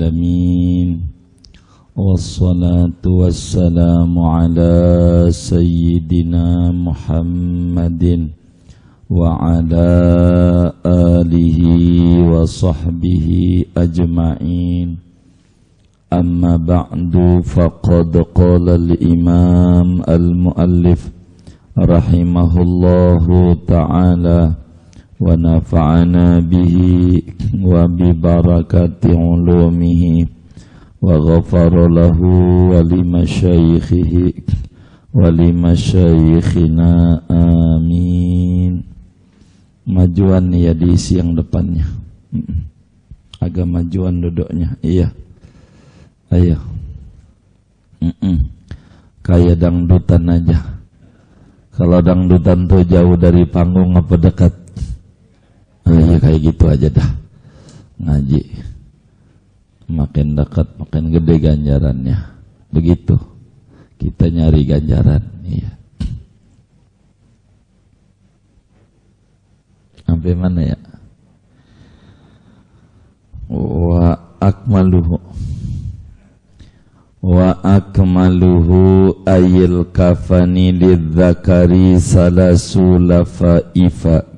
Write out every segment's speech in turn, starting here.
alamin. Wassalatu wassalamu ala sayyidina Muhammadin wa ala alihi wa sahbihi ajma'in. Amma ba'du, faqad qala al-imam al-muallif rahimahullahu ta'ala wa nafa'ana bihi wa bi barakati ulumihi wa ghafara lahu wa limasyaikhihi wa limasyaikhina, amin. Majuan ya diisi yang depannya, agak majuan duduknya, iya, ayo, kayak dangdutan aja. Kalau dangdutan tuh jauh dari panggung apa dekat? Ya kayak gitu aja dah. Ngaji makin dekat makin gede ganjarannya. Begitu kita nyari ganjaran, iya. Sampai mana ya? Wa akmaluhu ayil kafani lidzakari salasul faifa.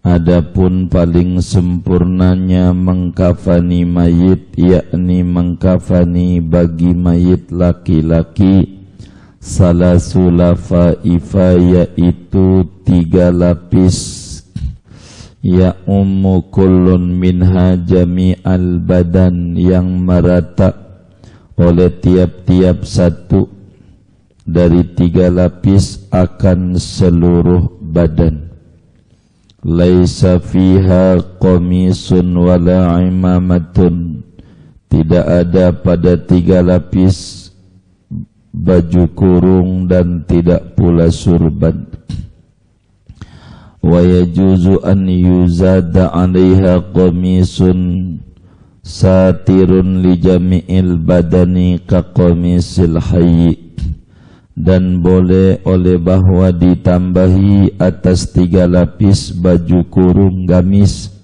Adapun paling sempurnanya mengkafani mayit, yakni mengkafani bagi mayit laki-laki salasul faifa, yaitu 3 lapis. Ya ummu kullun minha jami'al badan, yang merata oleh tiap-tiap satu dari 3 lapis akan seluruh badan. Laisa fiha qamisun wala imamatun, tidak ada pada 3 lapis baju kurung dan tidak pula surban. Wa yajuzu an yuzada 'alaiha qamisun satirun li jami'il badani ka qamisil hayy, dan boleh oleh bahwa ditambahi atas 3 lapis baju kurung gamis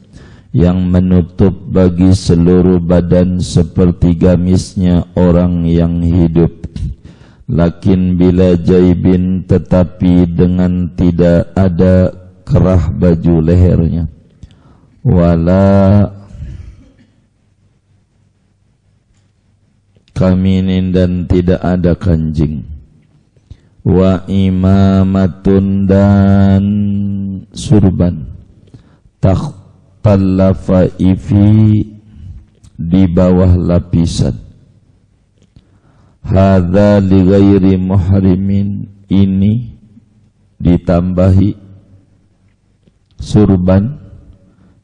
yang menutup bagi seluruh badan seperti gamisnya orang yang hidup. Lakin bila jaibin, tetapi dengan tidak ada kerah baju lehernya. Wala kaminin, dan tidak ada kanjing. Wa imamatun, dan surban. Takhtal lafaifi, di bawah lapisan. Hadza li ghairi muhrimin, ini ditambahi surban,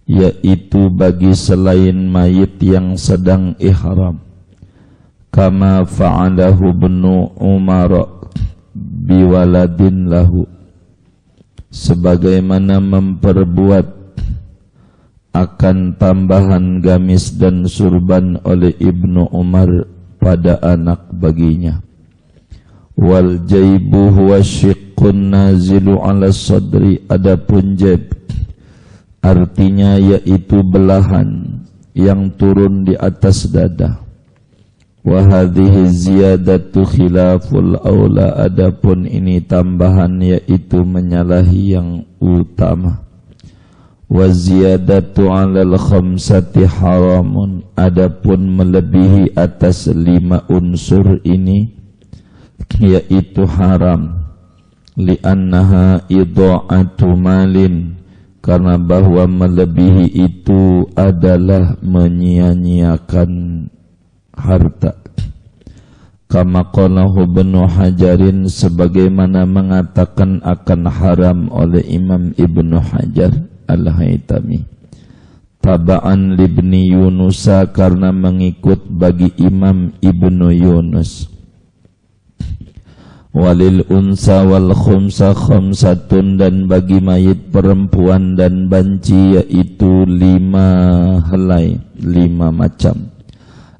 yaitu bagi selain mayit yang sedang ihram. Kama fa'alahu ibnu Umar biwaladin lahu, sebagaimana memperbuat akan tambahan gamis dan surban oleh Ibnu Umar pada anak baginya. Wal jaibu huwa syiqqun nazilu ala sadri, adapun jaib artinya yaitu belahan yang turun di atas dada. Wa hadhihi ziyadatu khilaful aula, adapun ini tambahan yaitu menyalahi yang utama. Wa ziyadatu 'alal khamsati haramun, adapun melebihi atas 5 unsur ini yaitu haram. Li'annaha idha'atu malin, karena bahwa melebihi itu adalah menyia-nyiakan harta. Kama qalahu Ibnu Hajarin, sebagaimana mengatakan akan haram oleh Imam Ibnu Hajar Al-Haytami. Taba'an libni Yunusa, karena mengikut bagi Imam Ibnu Yunus. Walil unsa wal khumsa khamsatun, dan bagi mayit perempuan dan banci yaitu 5 helai, 5 macam.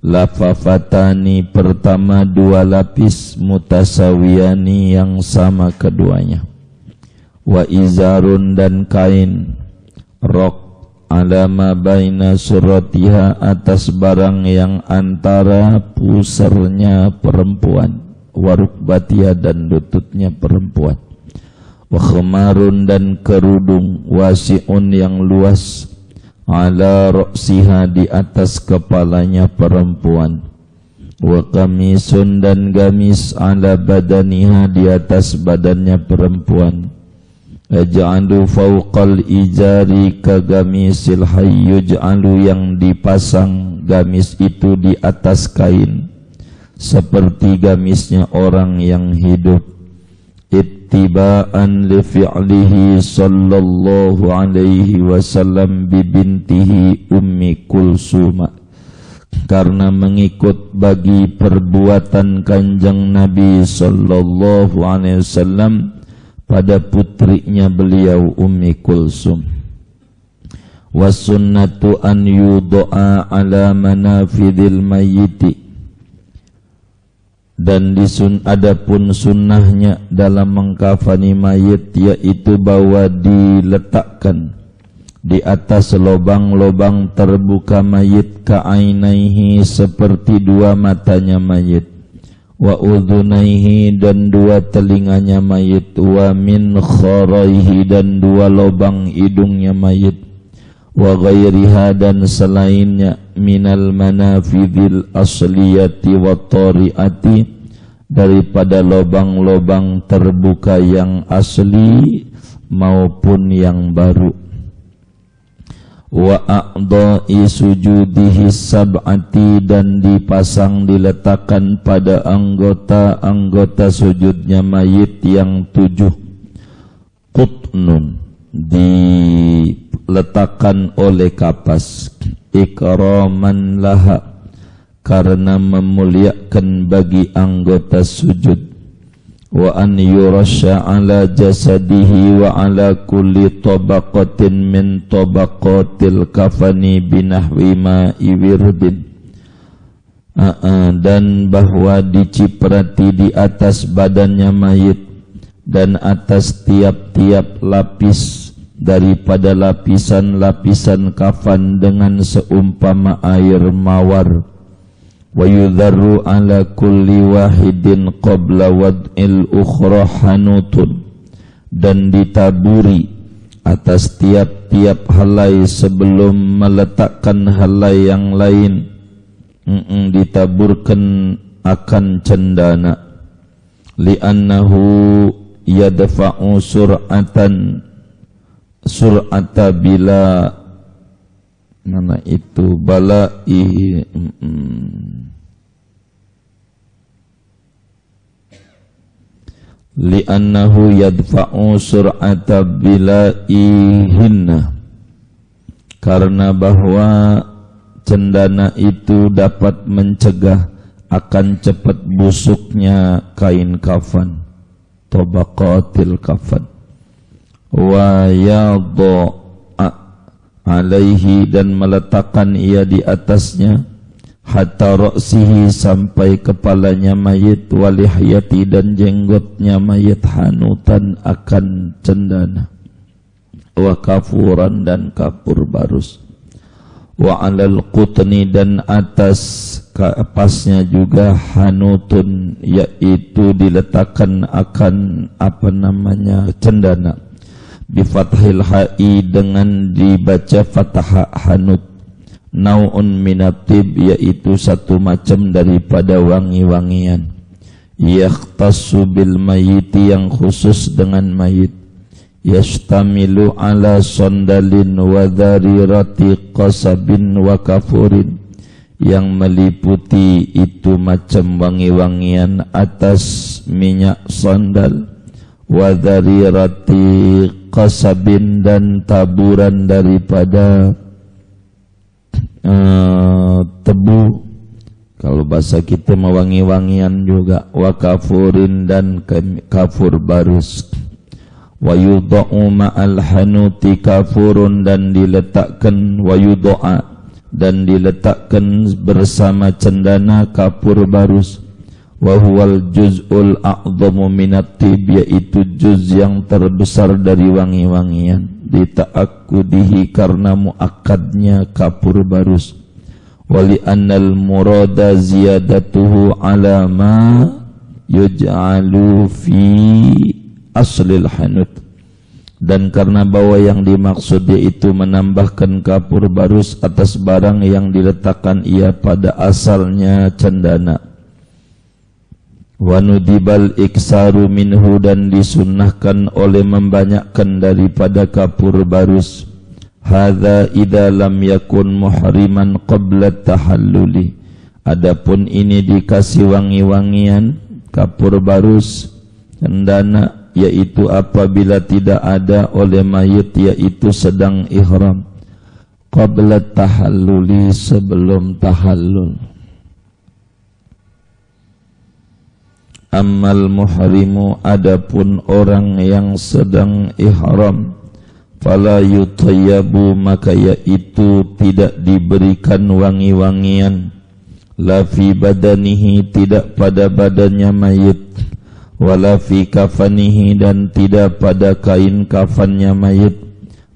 Lafafatani, pertama 2 lapis, mutasawiyani, yang sama keduanya. Wa izarun, dan kain rok alama baina suratiha atas barang yang antara pusarnya perempuan, warukbatiha dan lututnya perempuan, wa khamarun dan kerudung, wasi'un yang luas, ala ra'siha di atas kepalanya perempuan, wa qamisun dan gamis, ala badaniha di atas badannya perempuan, yaj'alu fawqal ijari ka gamisil hayy, yaj'alu yang dipasang gamis itu di atas kain seperti gamisnya orang yang hidup, ittiba'an li fi'lihi sallallahu alaihi wasallam bi bintihi Ummi Kulsum, karena mengikut bagi perbuatan Kanjeng Nabi sallallahu alaihi wasallam pada putrinya beliau Ummi Kulsum. Wasunnatu an yudo'a ala manafidil mayyiti, dan adapun sunnahnya dalam mengkafani mayit, yaitu bahwa diletakkan di atas lobang-lobang terbuka mayit, ka'ainaihi seperti dua matanya mayit, wa udhunaihi dan dua telinganya mayit, wa min kharaihi dan dua lobang hidungnya mayit, wa ghairiha dan selainnya, minal manafidil asliyati wa tari'ati, daripada lobang-lobang terbuka yang asli maupun yang baru, wa a'dha'i sujudihi sab'ati dan diletakkan pada anggota-anggota sujudnya mayit yang 7, qutnun diletakkan oleh kapas, ikraman laha karena memuliakan bagi anggota sujud, wa an yurasha ala jasadihi wa ala kulli tabaqatin min tabaqatil kafani binahwi ma'i wirdin, dan bahwa diciprati di atas badannya mayit dan atas tiap-tiap lapis daripada lapisan-lapisan kafan dengan seumpama air mawar, wa yudharru ala kulli wahidin qabla wad'il ukhra hanutun, dan ditaburi atas tiap-tiap helai sebelum meletakkan helai yang lain, ditaburkan akan cendana, li'annahu yadfa'u sur'ata bila mana itu bala'i li'annahu yadfa'u sur'ata bila'ihinna, karena bahwa cendana itu dapat mencegah akan cepat busuknya kain kafan, tabaqatil kafan, wa yadha'a alaihi dan meletakkan ia di atasnya, hatta ra'sihi sampai kepalanya mayit, walihyati dan jenggotnya mayit, hanutan akan cendana, wa kafuran dan kapur barus, wa alal qutni dan atas kapasnya juga hanutun, yaitu diletakkan akan cendana, bifathil ha'i dengan dibaca fathah hanut, nau'un minatib yaitu satu macam daripada wangi-wangian, yakhtassu bil mayyiti yang khusus dengan mayit, yastamilu ala sondalin wa dharirati qasabin wa kafurin, yang meliputi itu macam wangi-wangian atas minyak sondal, wa dharirati qasabin dan taburan daripada tebu, kalau bahasa kita mewangi-wangian juga, wa kafurin dan kafur barus, wa yudha'u ma'al hanuti kafurun dan diletakkan, wa yudha'a dan diletakkan bersama cendana kapur barus, wa huwal juz'ul a'dhamu minat tib yaitu juz yang terbesar dari wangi-wangian, dita'akkudihi karena muakkadnya kapur barus, wali annal murada ziyadatuhu ala ma yuj'alu fi aslil hanut, dan karena bahwa yang dimaksud yaitu menambahkan kapur barus atas barang yang diletakkan ia pada asalnya cendana. Wa nudibal iksaru minhu, dan disunnahkan oleh membanyakkan daripada kapur barus. Hadza idza lam yakun muhriman qabla tahalluli, adapun ini dikasih wangi-wangian kapur barus cendana, yaitu apabila tidak ada oleh mayit yaitu sedang ihram, qabla tahalluli, sebelum tahallul. Ammal muhrimu, adapun orang yang sedang ihram, fala yutayyabu, maka yaitu tidak diberikan wangi-wangian, la fi badanihi, tidak pada badannya mayit, wala fi kafanihi, dan tidak pada kain kafannya mayit,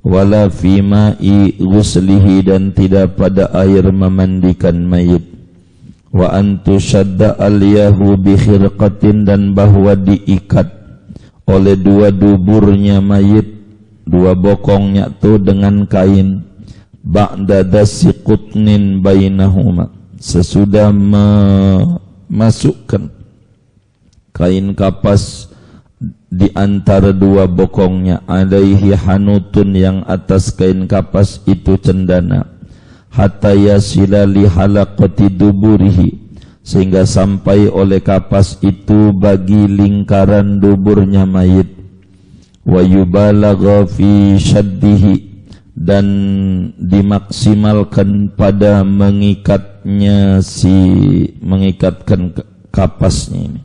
wala fi ma'i ghuslihi, dan tidak pada air memandikan mayit. Wa antu syadda al-yahu bi khirqatin, dan bahwa diikat oleh dua duburnya mayit, dua bokongnya itu dengan kain, ba'da dasiqutnin bainahuma, sesudah memasukkan kain kapas di antara dua bokongnya, alaihi hanutun, yang atas kain kapas itu cendana, hatta yasila li halaqati duburihi, sehingga sampai oleh kapas itu bagi lingkaran duburnya mayit, wa yubalagha fi syaddihi, dan dimaksimalkan pada mengikatkan kapasnya ini,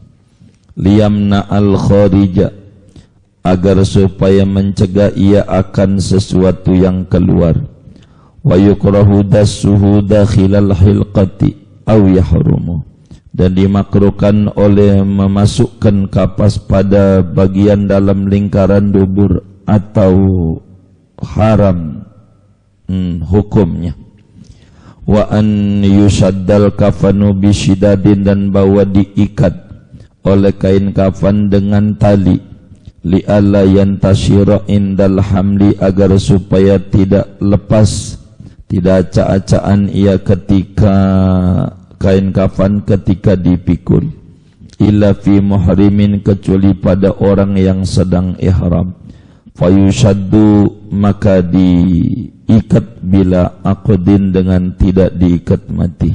liyamna al kharija, agar supaya mencegah ia akan sesuatu yang keluar, wa yukrahu dassuhu dakhilal hilqati aw yahrumu, dan dimakruhkan oleh memasukkan kapas pada bagian dalam lingkaran dubur atau haram hukumnya. Wa an yushaddal kafanu bisyidadin, dan bahwa diikat oleh kain kafan dengan tali, li'alla yantashira indal hamli, agar supaya tidak lepas, tidak acak-acakan ia ketika kain kafan ketika dipikul, illa fi muhrimin, kecuali pada orang yang sedang ihram, fayushaddu, maka diikat bila aqdin, dengan tidak diikat mati,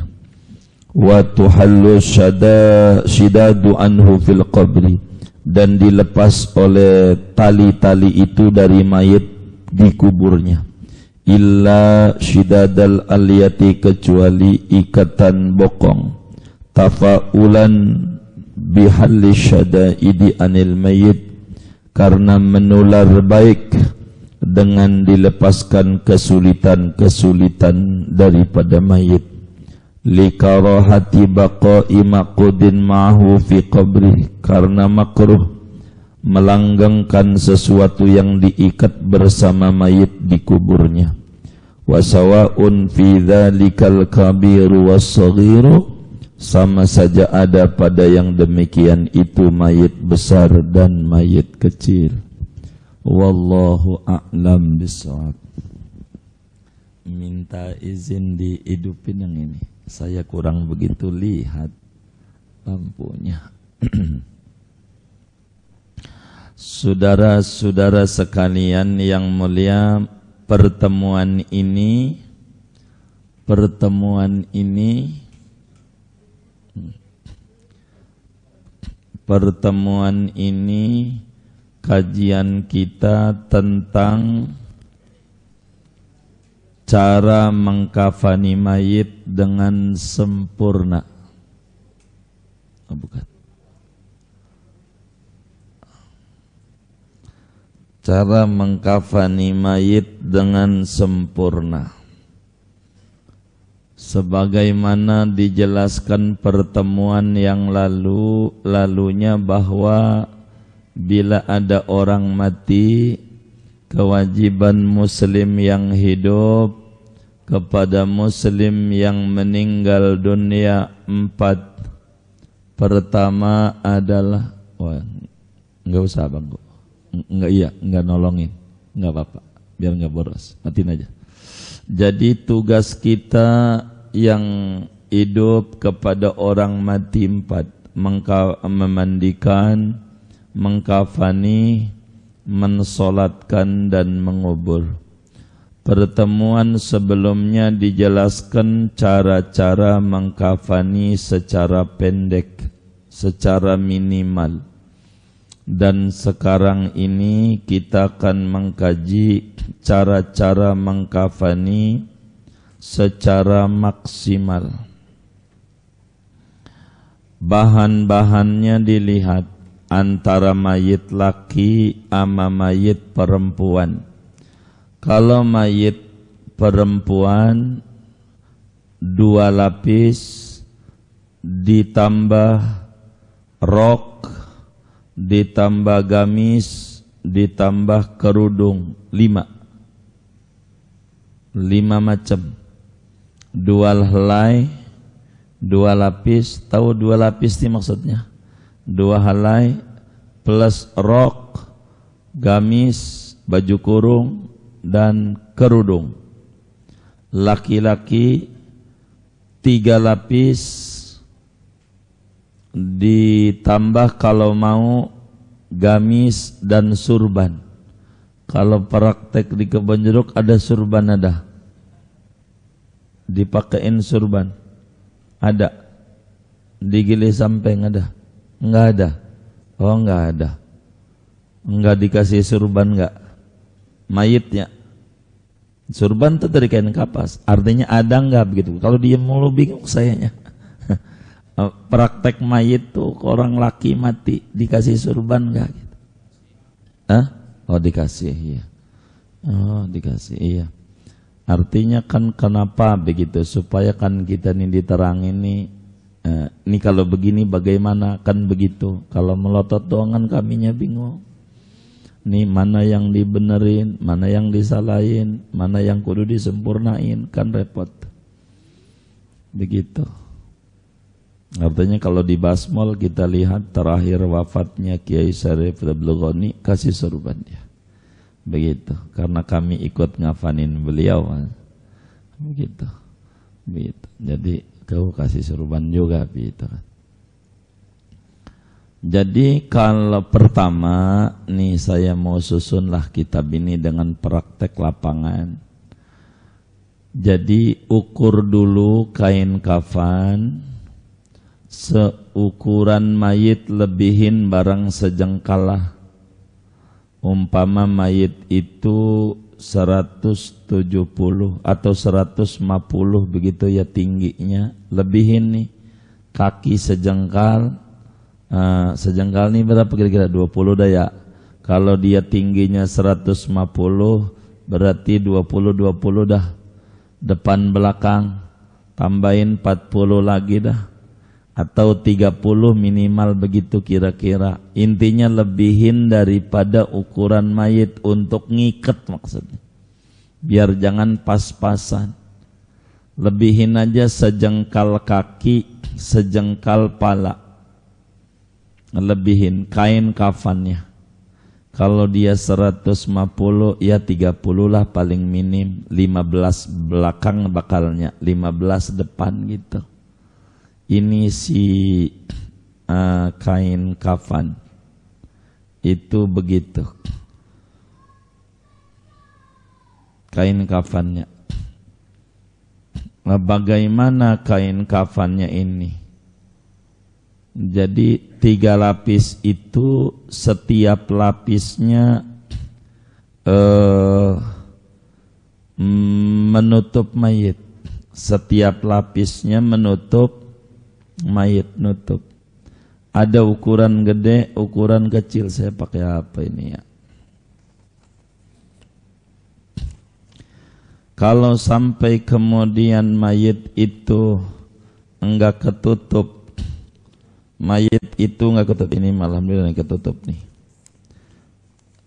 wa tuhallu shidadu anhu fil qabri, dan dilepas oleh tali-tali itu dari mayit di kuburnya, illa shidadal aliyati, kecuali ikatan bokong, tafaulan bihalli syadaidi anil mayit, karena menular baik dengan dilepaskan kesulitan-kesulitan daripada mayit, likarahati baqa'i maqudin ma'ahu fi qabri, karena makruh melanggengkan sesuatu yang diikat bersama mayit di kuburnya, wa sawa'un fi dzalikal kabiru was-saghiru, sama saja ada pada yang demikian itu mayit besar dan mayit kecil. Wallahu a'lam bishawab. Minta izin dihidupin yang ini, saya kurang begitu lihat lampunya. Saudara-saudara sekalian yang mulia, pertemuan ini kajian kita tentang cara mengkafani mayit dengan sempurna. Oh, bukan. Cara mengkafani mayit dengan sempurna, sebagaimana dijelaskan pertemuan yang lalunya bahwa bila ada orang mati kewajiban muslim yang hidup kepada muslim yang meninggal dunia 4. Pertama adalah, enggak usah bang, enggak nolongin, enggak apa-apa, biar enggak boros, matiin aja. Jadi tugas kita yang hidup kepada orang mati 4, memandikan, mengkafani, mensolatkan dan mengubur. Pertemuan sebelumnya dijelaskan cara-cara mengkafani secara pendek, secara minimal. Dan sekarang ini kita akan mengkaji cara-cara mengkafani secara maksimal. Bahan-bahannya dilihat antara mayit laki sama mayit perempuan. Kalau mayit perempuan 2 lapis ditambah rok, ditambah gamis, ditambah kerudung 5 macam. 2 helai, 2 lapis. Tahu 2 lapis ini maksudnya? 2 helai plus rok, gamis, baju kurung dan kerudung. Laki-laki 3 lapis ditambah kalau mau gamis dan surban. Kalau praktek di kebun jeruk ada surban, ada dipakein surban, ada di Gili Sampeng, ada enggak ada? Oh enggak ada, enggak dikasih surban enggak mayitnya. Surban itu dari kain kapas, artinya ada enggak begitu. Kalau dia mulu bingung sayanya. Praktek mayit tuh orang laki mati dikasih surban enggak gitu. Oh dikasih, iya. Oh dikasih, iya. Artinya kan kenapa begitu, supaya kan kita ini diterangin ini kalau begini bagaimana, kan begitu. Kalau melotot doang kan kaminya bingung. Nih mana yang dibenerin, mana yang disalahin, mana yang kudu disempurnain, kan repot. Begitu. Artinya kalau di Basmol kita lihat terakhir wafatnya Kiai Syarif Abdul kasih surban dia. Begitu. Karena kami ikut ngafanin beliau. Begitu. Begitu. Jadi kau kasih surban juga begitu. Jadi kalau pertama nih saya mau susunlah kitab ini dengan praktek lapangan. Jadi ukur dulu kain kafan seukuran mayit, lebihin barang sejengkal lah. Umpama mayit itu 170 atau 150 begitu ya tingginya, lebihin nih kaki sejengkal. Sejengkal ini berapa kira-kira? 20 dah ya. Kalau dia tingginya 150 berarti 20 dah. Depan belakang tambahin 40 lagi dah. Atau 30 minimal begitu kira-kira. Intinya lebihin daripada ukuran mayit untuk ngiket maksudnya. Biar jangan pas-pasan. Lebihin aja sejengkal kaki, sejengkal pala. Lebihin kain kafannya. Kalau dia 150 ya 30 lah paling minim. 15 belakang bakalnya, 15 depan gitu. Ini si kain kafan itu begitu. Kain kafannya. Nah, bagaimana kain kafannya ini? Jadi 3 lapis itu setiap lapisnya menutup mayit. Setiap lapisnya menutup mayit, nutup. Ada ukuran gede, ukuran kecil. Saya pakai apa ini ya? Kalau sampai kemudian mayit itu enggak ketutup, mayit itu enggak ketutup, ini malah alhamdulillah ketutup nih.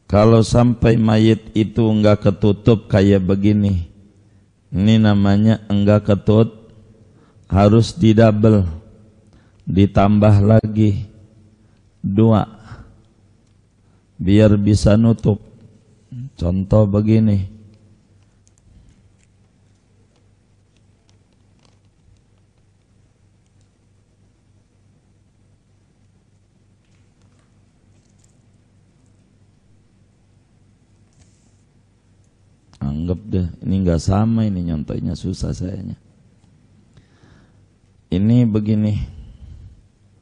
Kalau sampai mayit itu enggak ketutup kayak begini, ini namanya enggak ketut, harus didouble, ditambah lagi 2 biar bisa nutup. Contoh begini, anggap deh, ini nggak sama, ini nyontohnya susah sayanya. Ini begini,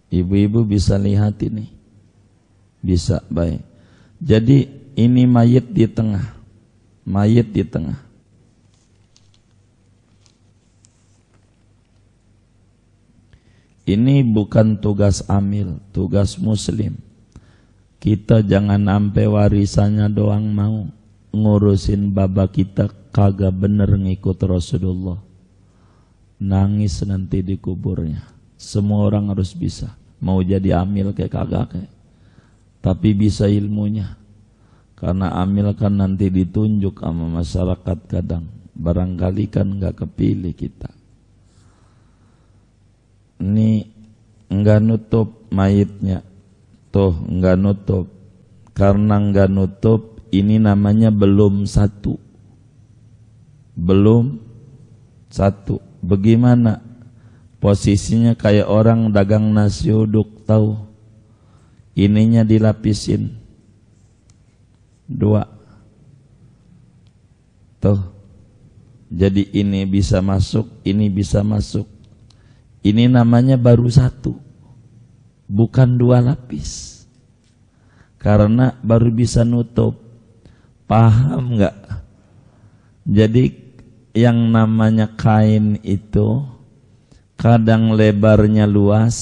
ibu-ibu bisa lihat ini, bisa baik. Jadi ini mayit di tengah, mayit di tengah. Ini bukan tugas amil, tugas muslim. Kita jangan sampai warisannya doang mau, ngurusin baba kita kagak bener ngikut Rasulullah, nangis nanti di kuburnya. Semua orang harus bisa, mau jadi amil kayak kagak kayak, tapi bisa ilmunya. Karena amil kan nanti ditunjuk sama masyarakat kadang, barangkali kan nggak kepilih kita. Ini nggak nutup mayitnya, tuh nggak nutup. Karena nggak nutup, ini namanya belum satu. Belum satu. Bagaimana? Posisinya kayak orang dagang nasi uduk, tahu? Ininya dilapisin 2. Tuh. Jadi ini bisa masuk, ini bisa masuk. Ini namanya baru 1. Bukan 2 lapis. Karena baru bisa nutup. Paham nggak? Jadi yang namanya kain itu kadang lebarnya luas,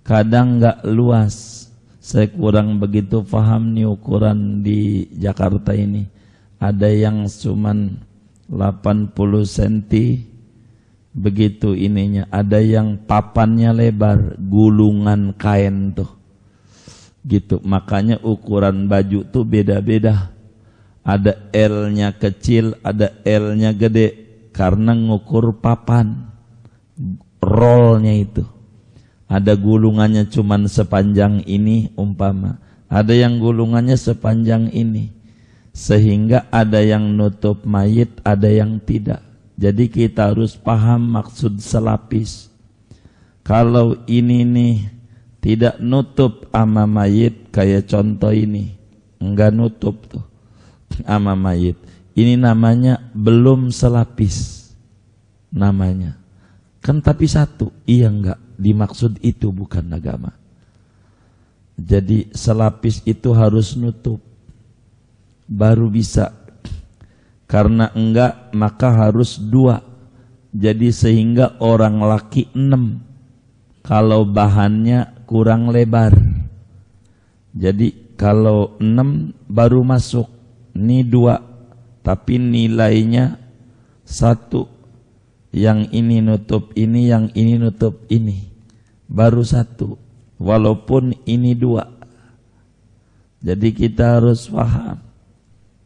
kadang nggak luas. Saya kurang begitu paham nih ukuran di Jakarta ini. Ada yang cuman 80 cm begitu ininya. Ada yang papannya lebar, gulungan kain tuh. Gitu. Makanya ukuran baju tuh beda-beda. Ada L-nya kecil, ada L-nya gede, karena ngukur papan, rollnya itu. Ada gulungannya cuman sepanjang ini umpama, ada yang gulungannya sepanjang ini, sehingga ada yang nutup mayit, ada yang tidak. Jadi kita harus paham maksud selapis. Kalau ini nih tidak nutup ama mayit, kayak contoh ini, enggak nutup tuh ama mayit, ini namanya belum selapis namanya. Kan tapi 1, iya enggak, dimaksud itu bukan agama. Jadi selapis itu harus nutup baru bisa. Karena enggak maka harus 2. Jadi sehingga orang laki 6 kalau bahannya kurang lebar. Jadi kalau 6 baru masuk. Ini 2, tapi nilainya 1. Yang ini nutup ini, yang ini nutup ini, baru 1. Walaupun ini 2. Jadi kita harus paham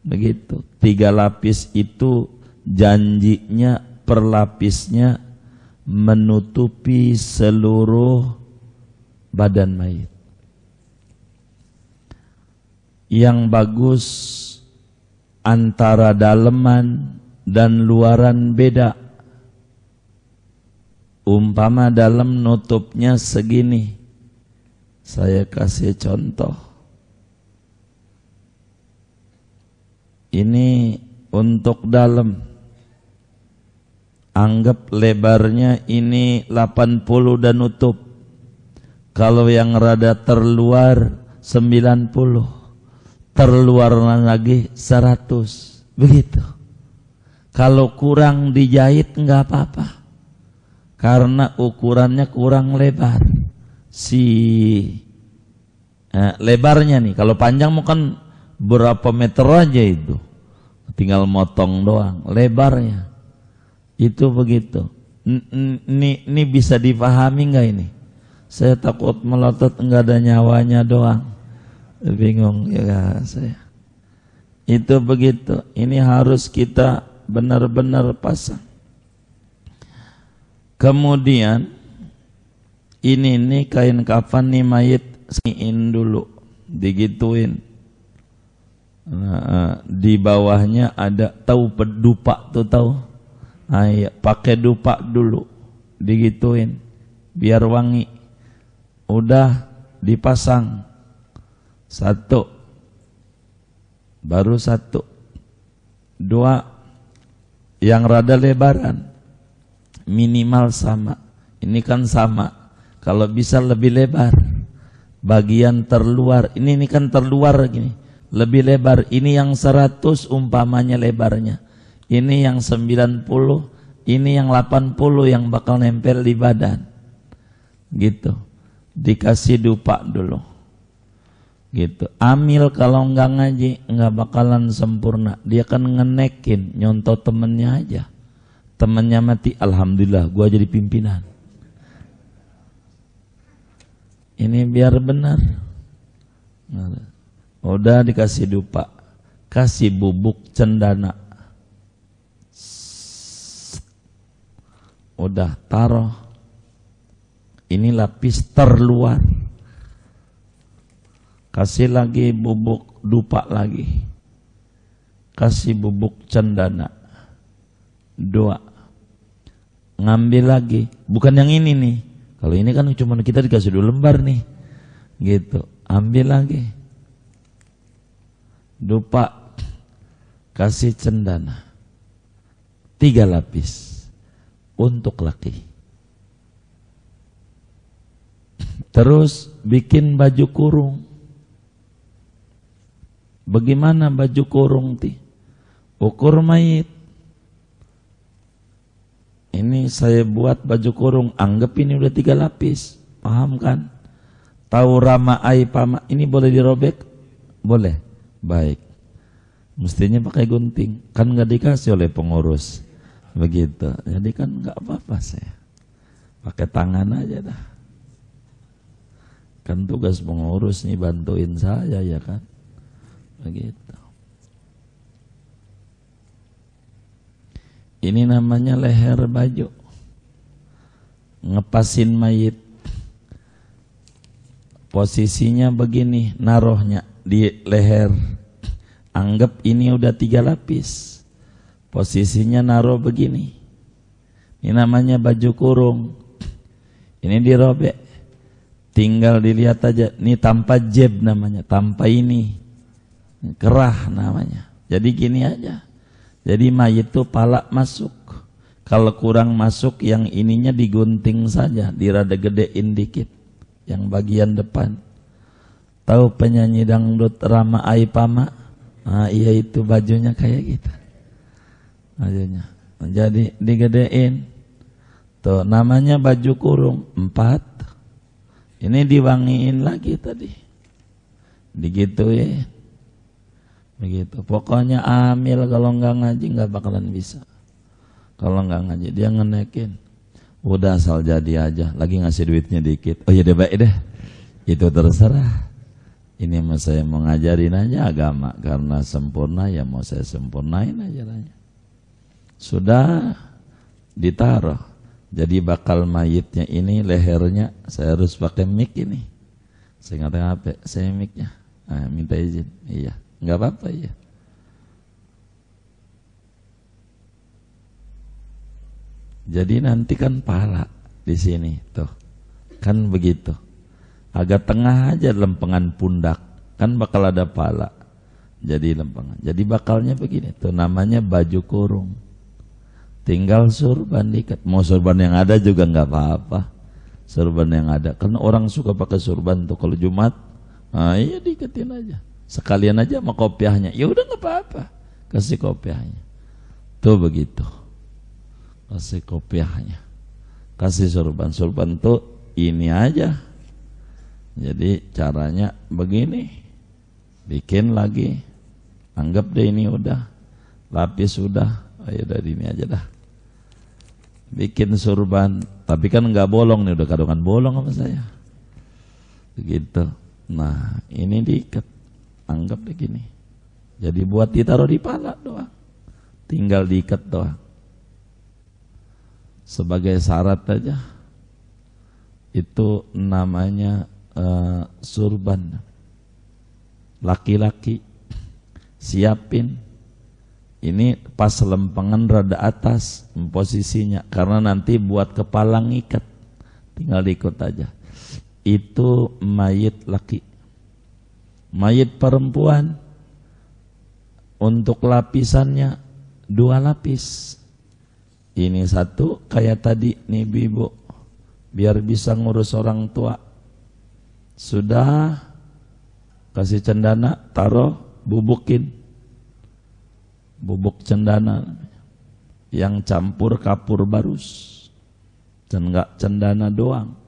begitu. 3 lapis itu janjinya per lapisnya menutupi seluruh badan mayit. Yang bagus antara daleman dan luaran beda. Umpama dalam nutupnya segini, saya kasih contoh. Ini untuk dalam, anggap lebarnya ini 80 dan nutup. Kalau yang rada terluar 90. Terluar lagi 100, begitu. Kalau kurang dijahit enggak apa-apa, karena ukurannya kurang lebar. Lebarnya nih, kalau panjang mungkin berapa meter aja itu, tinggal motong doang. Lebarnya itu begitu. Ini bisa dipahami enggak ini? Saya takut melotot enggak ada nyawanya doang. Bingung ya saya. Itu begitu. Ini harus kita benar-benar pasang. Kemudian ini nih kain kafan nih mayit siniin dulu, digituin. Nah, di bawahnya ada tahu dupa tuh tahu. Ayo pakai dupa dulu, digituin biar wangi. Udah dipasang satu, baru satu, dua, yang rada lebaran minimal sama. Ini kan sama, kalau bisa lebih lebar. Bagian terluar ini kan terluar gini, lebih lebar. Ini yang 100 umpamanya lebarnya, ini yang 90, ini yang 80 yang bakal nempel di badan. Gitu. Dikasih dupa dulu. Gitu. Amil kalau enggak ngaji enggak bakalan sempurna. Dia kan ngenekin, nyontoh temennya aja. Temennya mati, alhamdulillah gua jadi pimpinan. Ini biar benar. Udah dikasih dupa, kasih bubuk cendana. Udah taruh. Ini lapis terluar. Kasih lagi bubuk dupa lagi. Kasih bubuk cendana. 2. Ngambil lagi, bukan yang ini nih. Kalau ini kan cuma kita dikasih 2 lembar nih. Gitu. Ambil lagi. Dupa. Kasih cendana. 3 lapis. Untuk laki. Terus bikin baju kurung. Bagaimana baju kurung ti? Ukur mayit. Ini saya buat baju kurung, anggap ini udah 3 lapis, paham kan? Tahu rama ai pama, ini boleh dirobek? Boleh, baik. Mestinya pakai gunting, kan nggak dikasih oleh pengurus, begitu. Jadi kan nggak apa-apa saya, pakai tangan aja dah. Kan tugas pengurus nih bantuin saya ya kan, begitu. Ini namanya leher baju. Ngepasin mayit. Posisinya begini, naruhnya di leher. Anggap ini udah 3 lapis. Posisinya naruh begini. Ini namanya baju kurung. Ini dirobek. Tinggal dilihat aja. Ini tanpa jeb namanya, tanpa ini. Kerah namanya. Jadi gini aja. Jadi mayit itu pala masuk. Kalau kurang masuk, yang ininya digunting saja, dirada gedein dikit, yang bagian depan. Tahu penyanyi dangdut Rama Aipama? Nah, iya itu bajunya kayak gitu. Bajunya. Jadi digedein. Tuh namanya baju kurung 4. Ini diwangiin lagi tadi. Digituin. Begitu. Pokoknya amil kalau enggak ngaji enggak bakalan bisa. Kalau enggak ngaji dia ngenekin. Udah asal jadi aja, lagi ngasih duitnya dikit. Oh ya deh baik deh. Itu terserah. Ini mah saya mau ngajarin aja agama, karena sempurna ya mau saya sempurnain aja. Sudah ditaruh. Jadi bakal mayitnya ini lehernya saya harus pakai mic ini. Saya nggak tahu apa, saya micnya. Nah, minta izin. Iya. Enggak apa-apa ya. Jadi nanti kan pala di sini tuh. Kan begitu. Agak tengah aja lempengan pundak. Kan bakal ada pala. Jadi lempengan. Jadi bakalnya begini tuh, namanya baju kurung. Tinggal surban diikat. Mau surban yang ada juga enggak apa-apa. Surban yang ada. Karena orang suka pakai surban tuh kalau Jumat. Nah, iya diiketin aja. Sekalian aja sama kopiahnya. Ya udah nggak apa-apa, kasih kopiahnya. Tuh begitu. Kasih kopiahnya. Kasih surban. Surban tuh ini aja. Jadi caranya begini. Bikin lagi. Anggap deh ini udah. Lapis udah. Ayo dari ini aja dah. Bikin surban. Tapi kan nggak bolong nih, udah kadang bolong sama saya. Begitu. Nah, ini diikat. Anggap begini. Jadi buat ditaruh di pala doang. Tinggal diikat doang. Sebagai syarat aja. Itu namanya surban. Laki-laki siapin. Ini pas lempengan rada atas posisinya. Karena nanti buat kepala ngikat. Tinggal diikut aja. Itu mayit laki. Mayit perempuan untuk lapisannya 2 lapis. Ini 1 kayak tadi nih Ibu, biar bisa ngurus orang tua. Sudah kasih cendana, taruh, bubukin. Bubuk cendana yang campur kapur barus. Dan enggak cendana doang.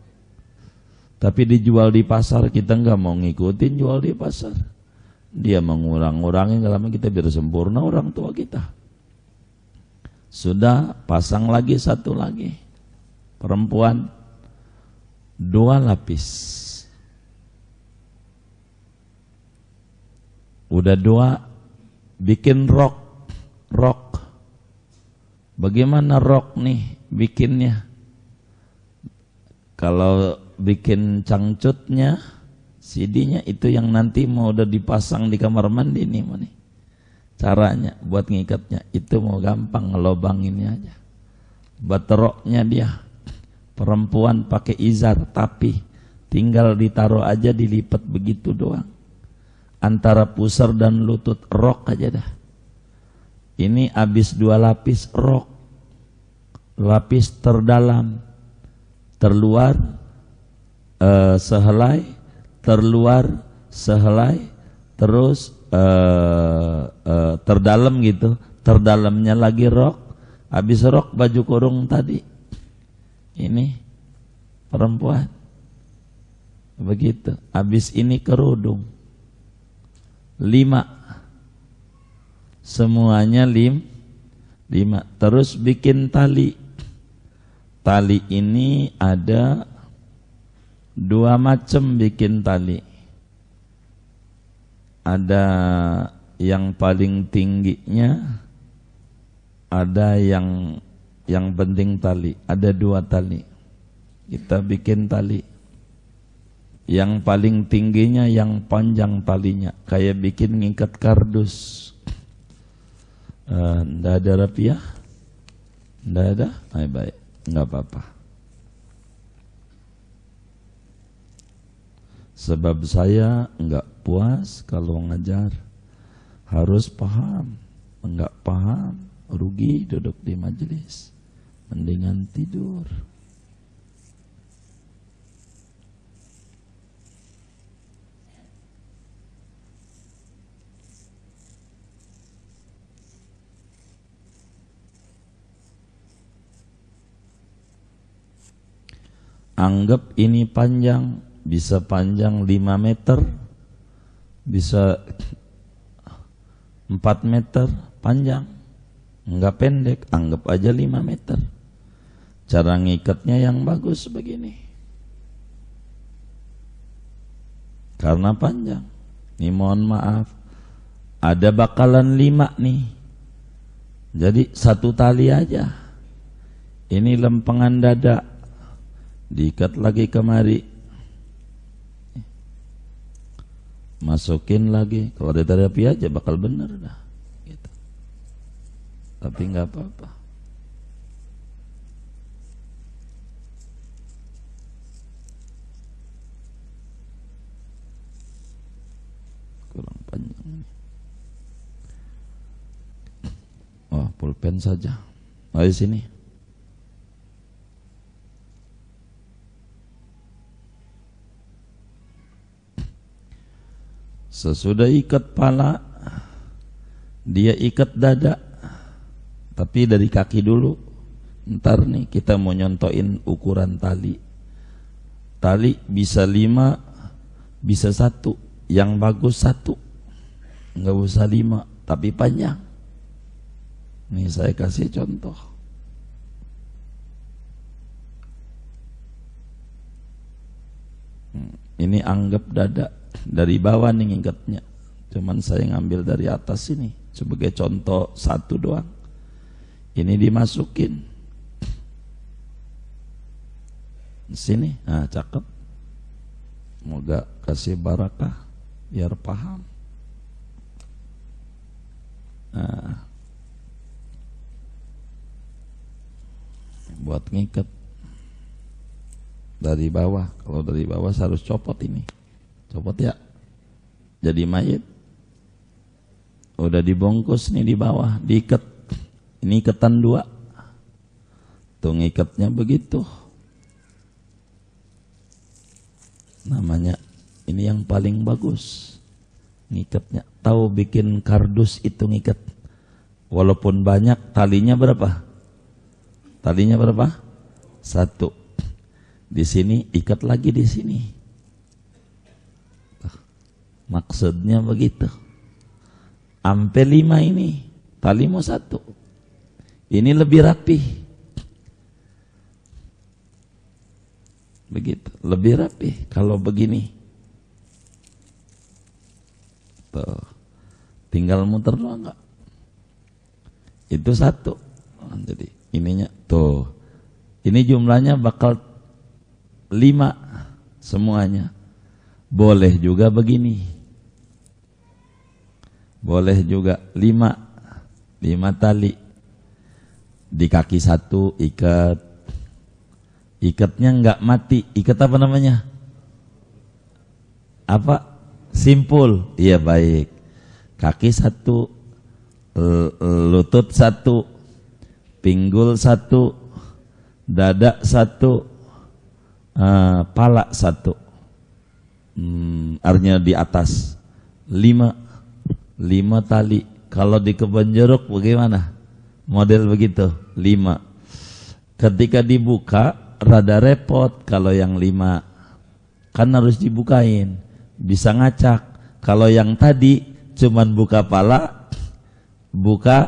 Tapi dijual di pasar, kita enggak mau ngikutin jual di pasar. Dia mengurang-urangin, lama kita biar sempurna orang tua kita. Sudah pasang lagi 1 lagi. Perempuan 2 lapis. Udah 2, bikin rok. Bagaimana rok nih bikinnya? Kalau bikin cangcutnya, CD-nya itu yang nanti mau udah dipasang di kamar mandi nih, caranya buat ngikatnya itu mau gampang, ngelobanginnya aja. Buat roknya dia perempuan pakai izar, tapi tinggal ditaruh aja, dilipat begitu doang. Antara pusar dan lutut rok aja dah. Ini habis 2 lapis rok. Lapis terdalam, terluar sehelai, terluar sehelai, terus terdalam gitu, terdalamnya lagi rok, habis rok baju kurung tadi. Ini perempuan begitu, habis ini kerudung 5, semuanya 5. Terus bikin tali. Tali ini ada 2 macam bikin tali. Ada yang paling tingginya, ada yang penting tali. Ada 2 tali. Kita bikin tali. Yang paling tingginya yang panjang talinya, kayak bikin ngikat kardus. Nggak ada rapiah? Nggak ada? Baik, nggak apa-apa. Sebab saya nggak puas kalau ngajar, harus paham. Nggak paham, rugi duduk di majelis, mendingan tidur. Anggap ini panjang, bisa panjang 5 meter, bisa 4 meter panjang, enggak pendek, anggap aja 5 meter. Cara ngikatnya yang bagus begini, karena panjang. Ini mohon maaf, ada bakalan 5 nih, jadi 1 tali aja. Ini lempengan dada, diikat lagi kemari, masukin lagi. Kalau ada terapi aja bakal bener dah gitu. Tapi nggak apa-apa. Kurang panjang. Oh, pulpen saja. Oh, di sini. Sesudah ikat pala, dia ikat dada, tapi dari kaki dulu. Ntar nih kita mau nyontoin ukuran tali. Tali bisa 5, bisa 1. Yang bagus 1, nggak usah 5, tapi panjang. Nih saya kasih contoh. Ini anggap dada. Dari bawah nih ngikatnya, Cuman saya ngambil dari atas ini sebagai contoh satu doang. Ini dimasukin sini, nah cakep. Moga kasih barakah biar paham. Nah, buat ngikat dari bawah. Kalau dari bawah harus copot ini, copot ya. Jadi mayit. Udah dibungkus nih di bawah, diikat. Ini ikatan dua. Tuh ngikatnya begitu. Namanya ini yang paling bagus ngikatnya. Tahu bikin kardus itu ngikat. Walaupun banyak, talinya berapa? Talinya berapa? 1. Di sini ikat lagi di sini. Maksudnya begitu. Ampe 5 ini, tali mau 1. Ini lebih rapi. Begitu, lebih rapi kalau begini. Tuh. Tinggal muter doang enggak? Itu 1. Jadi ininya tuh. Ini jumlahnya bakal 5 semuanya. Boleh juga begini. Boleh juga 5 tali. Di kaki 1 ikat. Ikatnya enggak mati. Ikat apa namanya? Apa? Simpul. Iya baik. Kaki 1, lutut 1, pinggul 1, dada 1, pala 1. Artinya di atas 5 tali. Kalau di kebun jeruk bagaimana? Model begitu 5. Ketika dibuka rada repot kalau yang 5, kan harus dibukain, bisa ngacak. Kalau yang tadi cuman buka pala, buka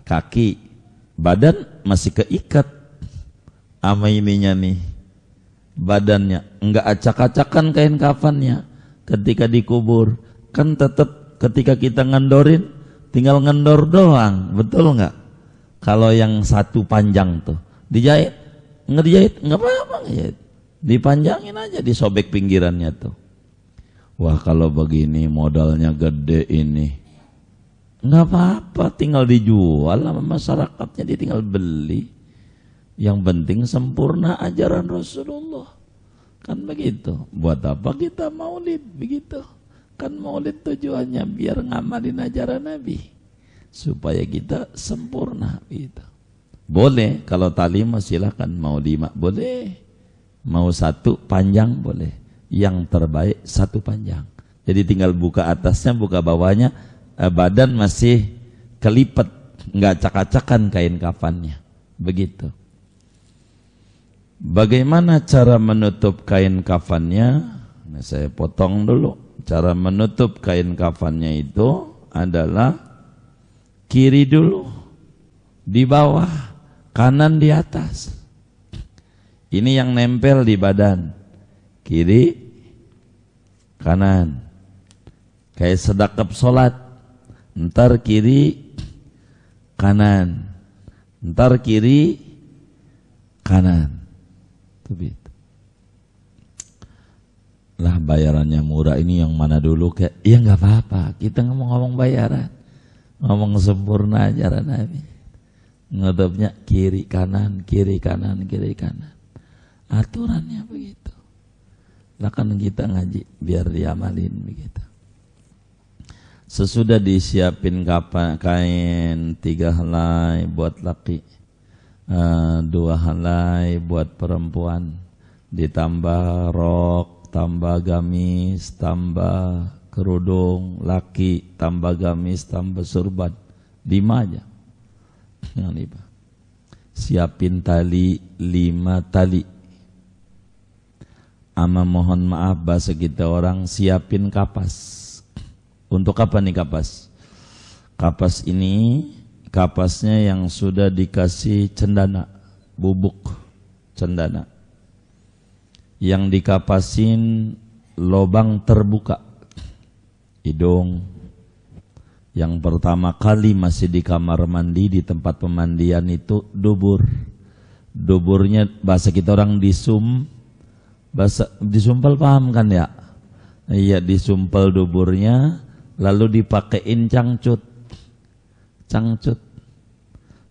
kaki, badan masih keikat sama ininya nih, badannya enggak acak-acakan kain kafannya. Ketika dikubur kan tetap ketika kita ngendorin tinggal ngendor doang, betul enggak? Kalau yang 1 panjang tuh dijahit, nggak dijahit nggak apa-apa, ngejahit dipanjangin aja, disobek pinggirannya tuh. Wah kalau begini modalnya gede ini, nggak apa-apa, tinggal dijual sama masyarakatnya, dia tinggal beli. Yang penting sempurna ajaran Rasulullah, kan begitu. Buat apa kita maulid begitu? Kan maulid tujuannya biar ngamalin ajaran Nabi supaya kita sempurna gitu. Boleh kalau tali mah silakan, mau 5 boleh, mau 1 panjang boleh. Yang terbaik 1 panjang. Jadi tinggal buka atasnya, buka bawahnya, badan masih kelipet, nggak acak-acakan kain kafannya. Begitu. Bagaimana cara menutup kain kafannya? Nah, saya potong dulu. Cara menutup kain kafannya itu adalah kiri dulu, di bawah, kanan di atas. Ini yang nempel di badan. Kiri, kanan. Kayak sedekap sholat. Ntar kiri, kanan. Ntar kiri, kanan. Itu begitu. Lah bayarannya murah, ini yang mana dulu? Kayak, ya nggak apa-apa. Kita ngomong-ngomong bayaran, ngomong sempurna ajaran Nabi. Ngetopnya kiri kanan, kiri kanan, kiri kanan. Aturannya begitu. Lah kan kita ngaji biar diamalin begitu. Sesudah disiapin kain 3 helai buat laki, 2 helai buat perempuan, ditambah rok, tambah gamis, tambah kerudung laki, tambah gamis, tambah surban, 5 aja. Jangan lupa. Siapin tali 5 tali. Ama mohon maaf bahasa kita orang, siapin kapas. Untuk apa nih kapas? Kapas ini kapasnya yang sudah dikasih cendana, bubuk cendana. Yang dikapasin lobang terbuka, hidung, Yang pertama kali masih di kamar mandi, di tempat pemandian itu dubur. Duburnya bahasa kita orang bahasa disumpel, paham kan ya? Iya, disumpel duburnya, lalu dipakein cangcut.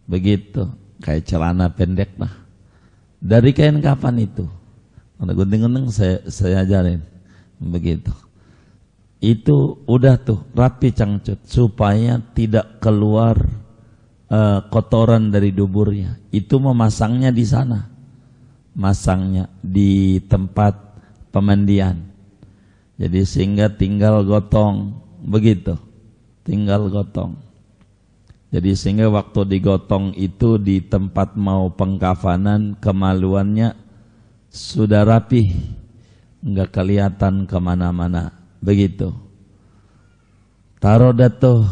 Begitu, kayak celana pendek lah. Dari kain kapan itu? Ada gunting-gunting saya ajarin. Begitu. Itu udah tuh rapi cangcut supaya tidak keluar kotoran dari duburnya. Itu memasangnya di sana. Masangnya di tempat pemandian. Jadi sehingga tinggal gotong, begitu. Tinggal gotong. Jadi sehingga waktu digotong itu di tempat mau pengkafanan, kemaluannya sudah rapi, enggak kelihatan kemana-mana, begitu. Taruh datuh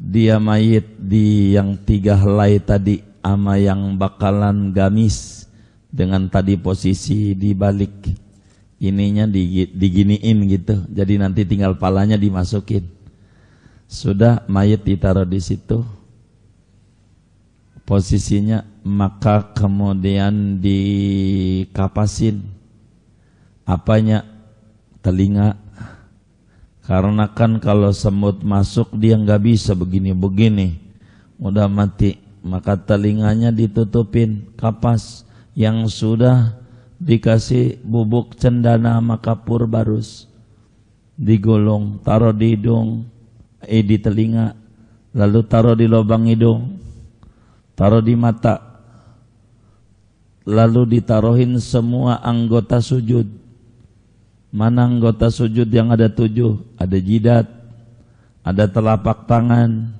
dia mayit di yang 3 helai tadi, ama yang bakalan gamis dengan tadi posisi dibalik, ininya diginiin gitu. Jadi nanti tinggal palanya dimasukin. Sudah mayit ditaruh di situ posisinya, maka kemudian dikapasin apanya, telinga, karena kan kalau semut masuk dia nggak bisa begini-begini, udah mati, maka telinganya ditutupin kapas yang sudah dikasih bubuk cendana sama kapur barus, digulung, taruh di hidung, di telinga, lalu taruh di lubang hidung, taruh di mata, lalu ditaruhin semua anggota sujud. Mana anggota sujud yang ada 7? Ada jidat, ada telapak tangan,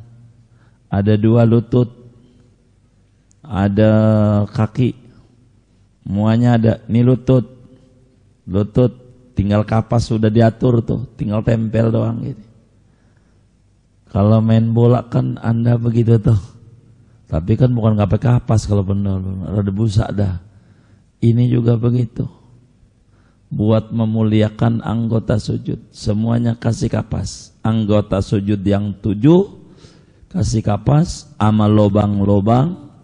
ada 2 lutut, ada kaki, semuanya ada. Ini lutut tinggal kapas sudah diatur tuh, tinggal tempel doang gitu. Kalau main bola kan Anda begitu tuh. Tapi kan bukan pakai kapas kalau benar, ada busa dah. Ini juga begitu. Buat memuliakan anggota sujud, semuanya kasih kapas. Anggota sujud yang 7 kasih kapas, sama lobang-lobang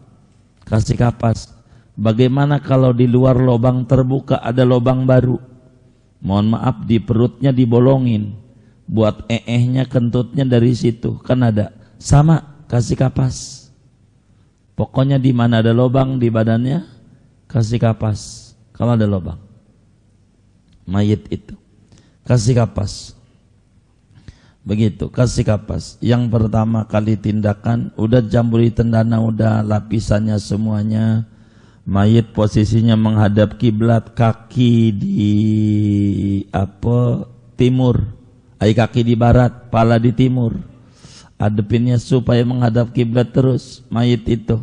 kasih kapas. Bagaimana kalau di luar lobang terbuka ada lobang baru? Mohon maaf, di perutnya dibolongin. Buat nya kentutnya dari situ kan ada, sama kasih kapas. Pokoknya di mana ada lubang di badannya kasih kapas. Kalau ada lubang mayit itu kasih kapas. Begitu, kasih kapas. Yang pertama kali tindakan udah jamburi tendana, udah lapisannya semuanya. Mayit posisinya menghadap kiblat, kaki di timur. Kaki di barat, pala di timur. Adepinnya supaya menghadap kiblat terus. Mayit itu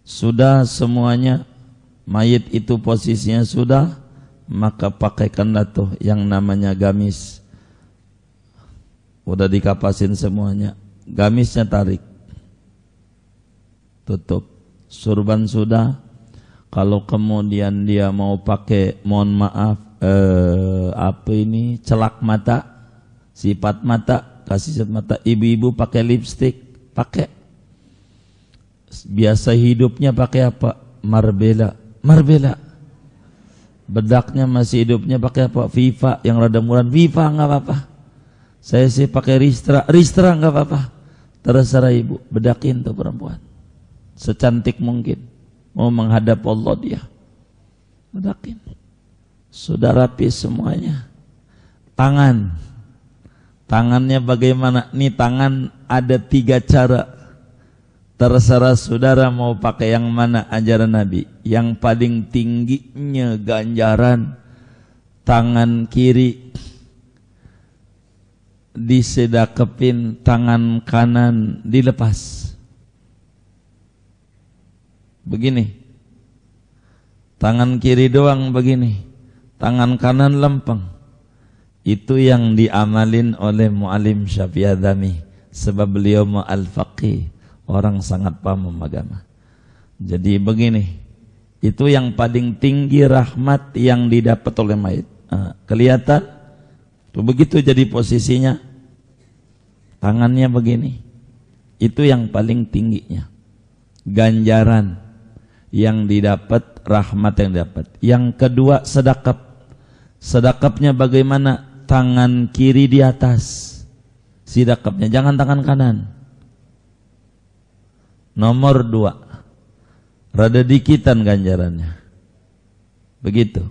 sudah semuanya, mayit itu posisinya sudah, maka pakaikanlah tuh yang namanya gamis. Udah dikapasin semuanya, gamisnya tarik, tutup. Surban sudah. Kalau kemudian dia mau pakai, mohon maaf, celak mata, sifat mata, kasih sifat mata. Ibu-ibu pakai lipstik, pakai. Biasa hidupnya pakai apa? Marbella. Bedaknya masih hidupnya pakai apa? Viva, yang rada murah. Viva nggak apa-apa. Saya sih pakai Ristra nggak apa-apa. Terserah ibu, bedakin tuh perempuan secantik mungkin. Mau menghadap Allah dia, bedakin. Sudah rapi semuanya. Tangannya bagaimana? Nih tangan ada 3 cara. Terserah saudara mau pakai yang mana ajaran Nabi. Yang paling tingginya ganjaran tangan kiri disedakepin, tangan kanan dilepas. Begini. Tangan kiri doang begini. Tangan kanan lempeng. Itu yang diamalin oleh Mu'alim Syafi'i Adzami, sebab beliau al-faqih, orang sangat paham agama. Jadi begini, itu yang paling tinggi rahmat yang didapat oleh mayit. Kelihatan? Tuh begitu jadi posisinya. tangannya begini. Itu yang paling tingginya. Ganjaran yang didapat, rahmat yang didapat. Yang kedua, sedekap. Sedekapnya bagaimana? Tangan kiri di atas. Sedekapnya jangan tangan kanan. Nomor 2, rada dikitan ganjarannya. Begitu.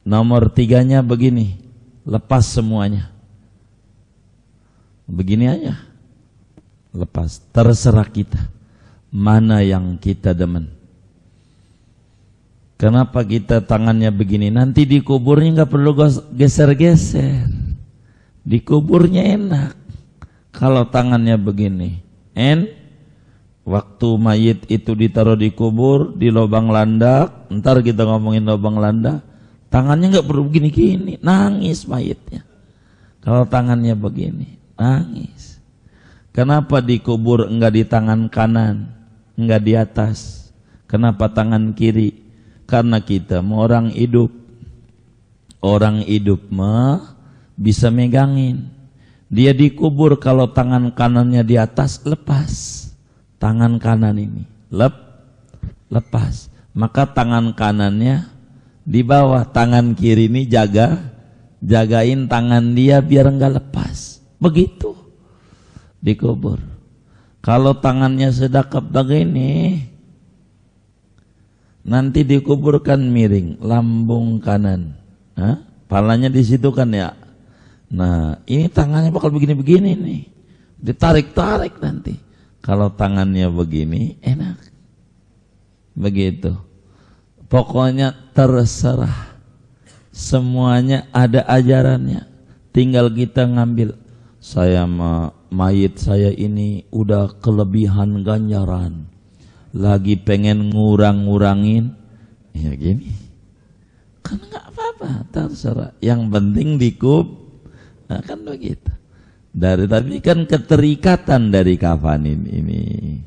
Nomor 3-nya begini, lepas semuanya. Begini aja, lepas. Terserah kita mana yang kita demen. Kenapa kita tangannya begini? Nanti di kuburnya nggak perlu geser-geser. Di kuburnya enak. Kalau tangannya begini, waktu mayit itu ditaruh di kubur, di lubang landak, ntar kita ngomongin lubang landak, tangannya nggak perlu begini-gini, nangis mayitnya. Kalau tangannya begini, nangis. Kenapa dikubur enggak di tangan kanan, enggak di atas? Kenapa tangan kiri? Karena kita mau orang hidup mah bisa megangin. Dia dikubur kalau tangan kanannya di atas, lepas. Tangan kanan ini lepas, maka tangan kanannya di bawah, tangan kiri ini jagain tangan dia biar enggak lepas. Begitu dikubur. Kalau tangannya sedekap begini, nanti dikuburkan miring, lambung kanan. Palanya di situ kan ya. Nah, ini tangannya bakal begini-begini nih. Ditarik-tarik nanti. Kalau tangannya begini, enak. Begitu. Pokoknya terserah. Semuanya ada ajarannya. Tinggal kita ngambil. Saya mayit saya ini udah kelebihan ganjaran. Lagi pengen ngurang-ngurangin. Ya gini. Kan gak apa-apa, terserah. Yang penting nah, kan begitu. Tapi kan keterikatan dari kafanin ini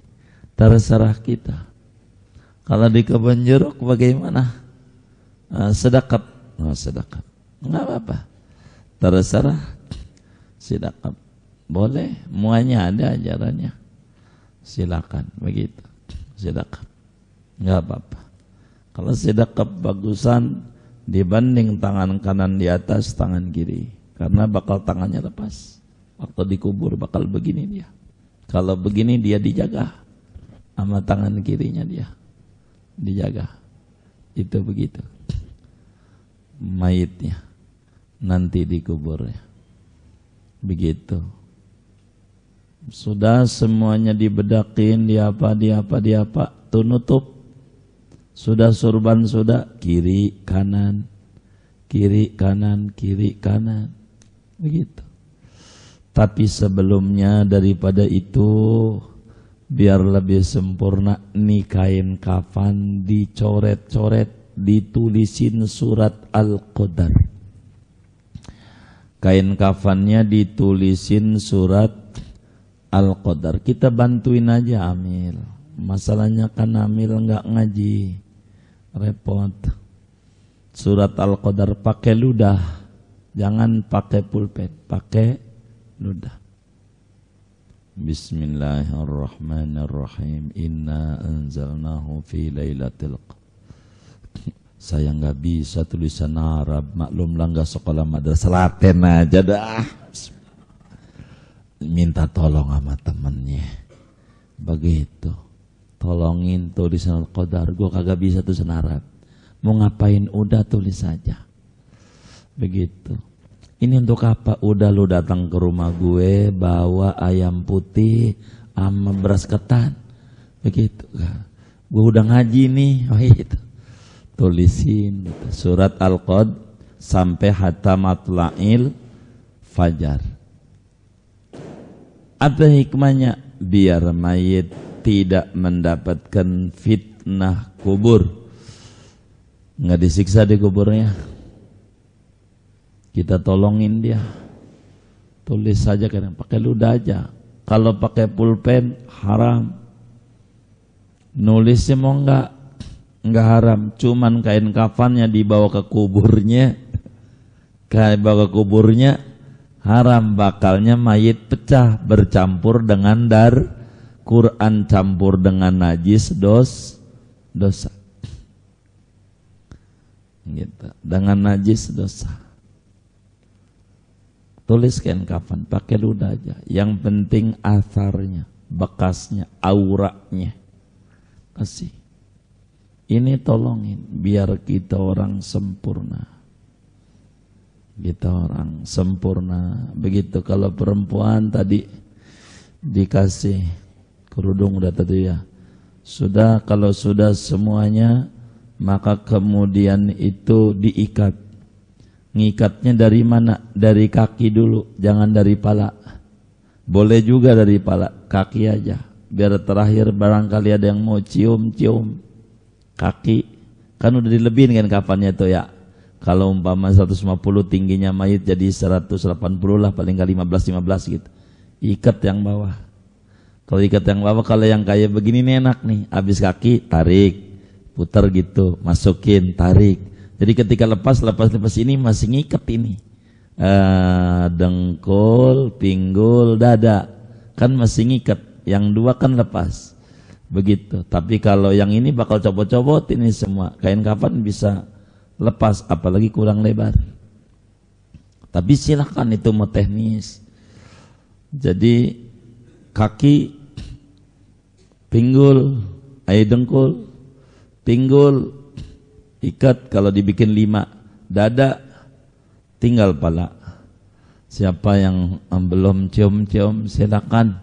terserah kita. Kalau di kebun jeruk bagaimana? Sedekap, sedekap, nggak apa-apa. Terserah, sedekap, boleh. Muanya ada ajarannya. Silakan begitu, sedekap, nggak apa-apa. Kalau sedekap bagusan dibanding tangan kanan di atas, tangan kiri, karena bakal tangannya lepas. Waktu dikubur bakal begini dia. Kalau begini dia dijaga sama tangan kirinya dia. Dijaga. Itu begitu. Mayitnya nanti dikuburnya. Begitu. Sudah semuanya dibedakin, diapa, tuh nutup. Sudah surban, sudah kiri kanan, kiri kanan, kiri kanan. Begitu. Tapi sebelumnya daripada itu, biar lebih sempurna, nih kain kafan dicoret-coret, ditulisin surat Al-Qadar. Kain kafannya ditulisin surat Al-Qadar. Kita bantuin aja Amil. Masalahnya kan Amil nggak ngaji, repot. Surat Al-Qadar pakai ludah, jangan pakai pulpen, pakai ludah. Bismillahirrahmanirrahim. Inna anzalnahu fi lailatul qadar. Saya nggak bisa tulisan Arab, maklum lah nggak sekolah madrasah, Latin aja dah. Minta tolong sama temennya. Begitu. Tolongin tulisan Al-Qadar. Gue kagak bisa tulisan Arab. Mau ngapain udah tulis saja. Begitu. Ini untuk apa? Udah lu datang ke rumah gue bawa ayam putih sama beras ketan. Begitu kan. Gue udah ngaji nih. Oh itu. Tulisin gitu. Surat Al-Qadar sampai hatta matla'il fajar. Apa hikmahnya? Biar mayit tidak mendapatkan fitnah kubur. Nggak disiksa di kuburnya. Kita tolongin dia. Tulis saja kan, pakai ludah aja. Kalau pakai pulpen haram. Nulisnya mau enggak haram, cuman kain kafannya dibawa ke kuburnya. Bawa ke kuburnya haram, bakalnya mayit pecah bercampur dengan Quran campur dengan najis dosa. Gitu. Dengan najis dosa. Tuliskan kapan, pakai ludah aja. Yang penting atharnya, bekasnya, auranya. Kasih. Ini tolongin biar kita orang sempurna. Kita orang sempurna. Begitu kalau perempuan tadi dikasih kerudung udah tadi ya. Sudah, kalau sudah semuanya maka kemudian itu diikat. Ngikatnya dari mana? Dari kaki dulu, jangan dari pala. Boleh juga dari pala, kaki aja. Biar terakhir barangkali ada yang mau cium-cium kaki. Kan udah dilebihin kan kafannya itu ya. Kalau umpama 150 tingginya mayit jadi 180 lah, paling kali 15 gitu. Ikat yang bawah. Kalau ikat yang bawah, kalau yang kayak begini nih enak nih. Habis kaki tarik, putar gitu, masukin, tarik. Jadi ketika lepas ini masih ngikat ini. Dengkul, pinggul, dada. Kan masih ngikat. Yang dua kan lepas. Begitu. Tapi kalau yang ini bakal copot-copot ini semua. Kain kafan bisa lepas, apalagi kurang lebar. Tapi silakan itu mau teknis. Jadi kaki, pinggul, dengkul, pinggul, ikat kalau dibikin 5, dada tinggal pala. Siapa yang belum cium-cium silakan,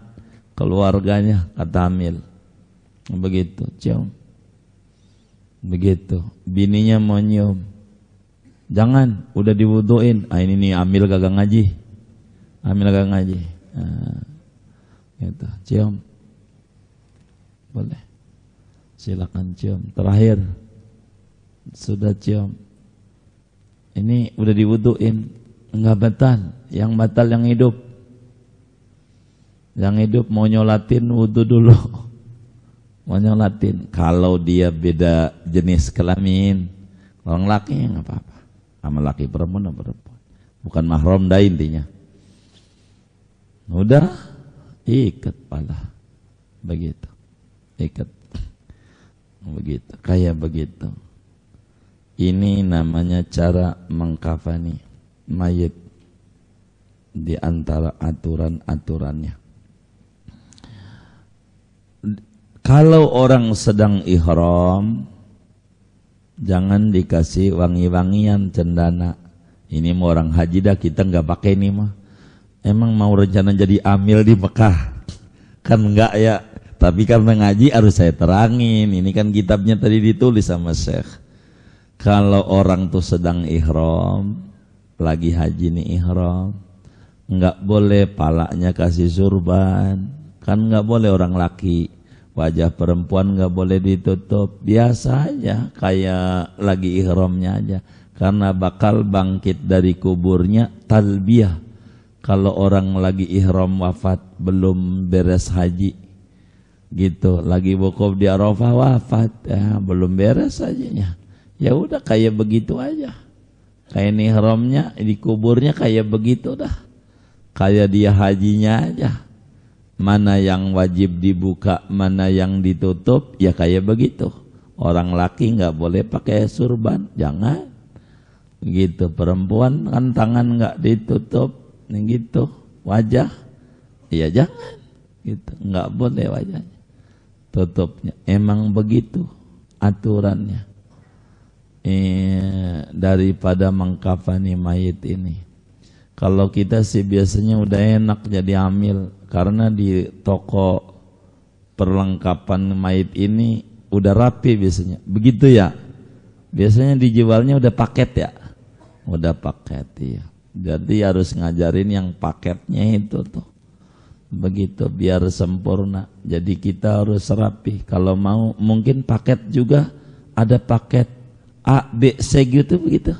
keluarganya kata hamil. Begitu, cium. Begitu, bininya mau nyium. Jangan, udah diwuduin. Ini nih hamil kagak ngaji. Hamil kagak ngaji. Gitu, cium. Boleh. Silakan cium. Terakhir sudah cium. Ini udah diwuduin, enggak batal. Yang batal yang hidup. Yang hidup mau nyolatin wudu dulu. Mau nyolatin. Kalau dia beda jenis kelamin, orang laki ya nggak apa-apa. Sama laki perempuan. Bukan mahram dah intinya. Udah ikat pala. Begitu. Ikat. Begitu. Kayak begitu. Ini namanya cara mengkafani mayit di antara aturan-aturannya. Kalau orang sedang ihram, jangan dikasih wangi-wangian cendana. Ini mau orang haji dah, kita nggak pakai ini mah. Emang mau rencana jadi amil di Mekah? Kan enggak ya. Tapi karena ngaji harus saya terangin. Ini kan kitabnya tadi ditulis sama Syekh. Kalau orang tuh sedang ihram, lagi haji nih ihram, nggak boleh palanya kasih surban, kan nggak boleh orang laki, wajah perempuan nggak boleh ditutup, biasa aja kayak lagi ihramnya aja, karena bakal bangkit dari kuburnya talbiyah. Kalau orang lagi ihram wafat belum beres haji, gitu, lagi wukuf di Arafah wafat, ya belum beres hajinya. Ya udah kayak begitu aja. Kayak ihramnya di kuburnya kayak begitu dah. Kayak dia hajinya aja. Mana yang wajib dibuka, mana yang ditutup, ya kayak begitu. Orang laki nggak boleh pakai surban, jangan. Gitu, perempuan kan tangan nggak ditutup, gitu. Wajah, ya jangan. Gitu, nggak boleh wajahnya. Tutupnya, emang begitu aturannya. Daripada mengkafani mayit ini. Kalau kita sih biasanya udah enak jadi hamil, karena di toko perlengkapan mayit ini udah rapi biasanya. Begitu ya. Biasanya dijualnya udah paket ya. Udah paket ya. Jadi harus ngajarin yang paketnya itu tuh. Begitu biar sempurna. Jadi kita harus rapi. Kalau mau mungkin paket juga ada paket A, B, C gitu begitu.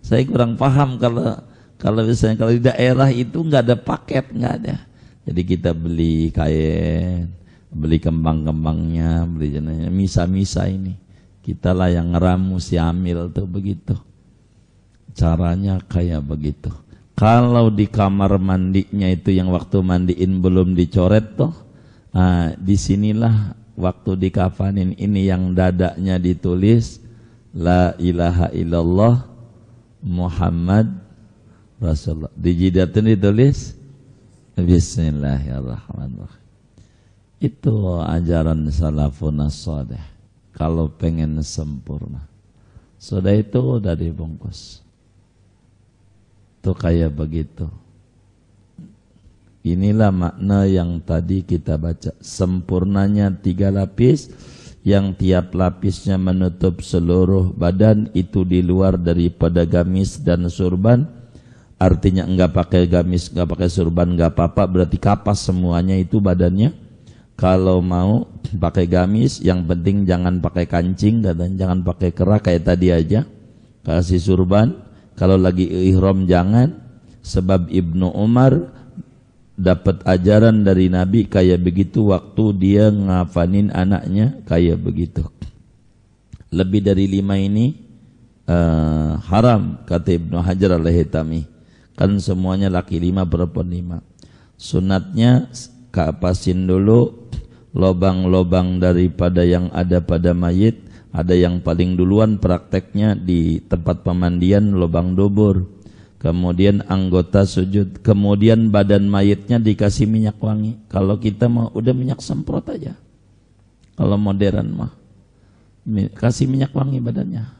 Saya kurang paham kalau misalnya kalau di daerah itu nggak ada paket, nggak ada. Jadi kita beli kain, beli kembang-kembangnya, beli jenayah, misa-misa ini. Kita lah yang ngeramu si hamil tuh begitu. Caranya kayak begitu. Kalau di kamar mandinya itu yang waktu mandiin belum dicoret toh, disinilah waktu dikafanin ini yang dadanya ditulis La ilaha illallah Muhammad Rasulullah. Di jidatnya ditulis Bismillahirrahmanirrahim. Itu ajaran salafun as-salih. Kalau pengen sempurna, sudah itu udah dibungkus. Tuh kayak begitu. Inilah makna yang tadi kita baca. Sempurnanya 3 lapis, yang tiap lapisnya menutup seluruh badan, itu di luar daripada gamis dan surban. Artinya enggak pakai gamis, enggak pakai surban, enggak apa-apa, berarti kapas semuanya itu badannya. Kalau mau pakai gamis, yang penting jangan pakai kancing dan jangan pakai kerah kayak tadi aja. Kasih surban. Kalau lagi ihram jangan, sebab Ibnu Umar dapat ajaran dari Nabi kayak begitu waktu dia ngafanin anaknya kayak begitu. Lebih dari 5 ini haram kata Ibnu Hajar al-Haytami. Kan semuanya laki 5 perempuan 5. Sunatnya kapasin dulu lobang-lobang daripada yang ada pada mayit. Ada yang paling duluan prakteknya di tempat pemandian lubang dubur, kemudian anggota sujud, kemudian badan mayitnya dikasih minyak wangi. Kalau kita mau udah minyak semprot aja. Kalau modern mah kasih minyak wangi badannya.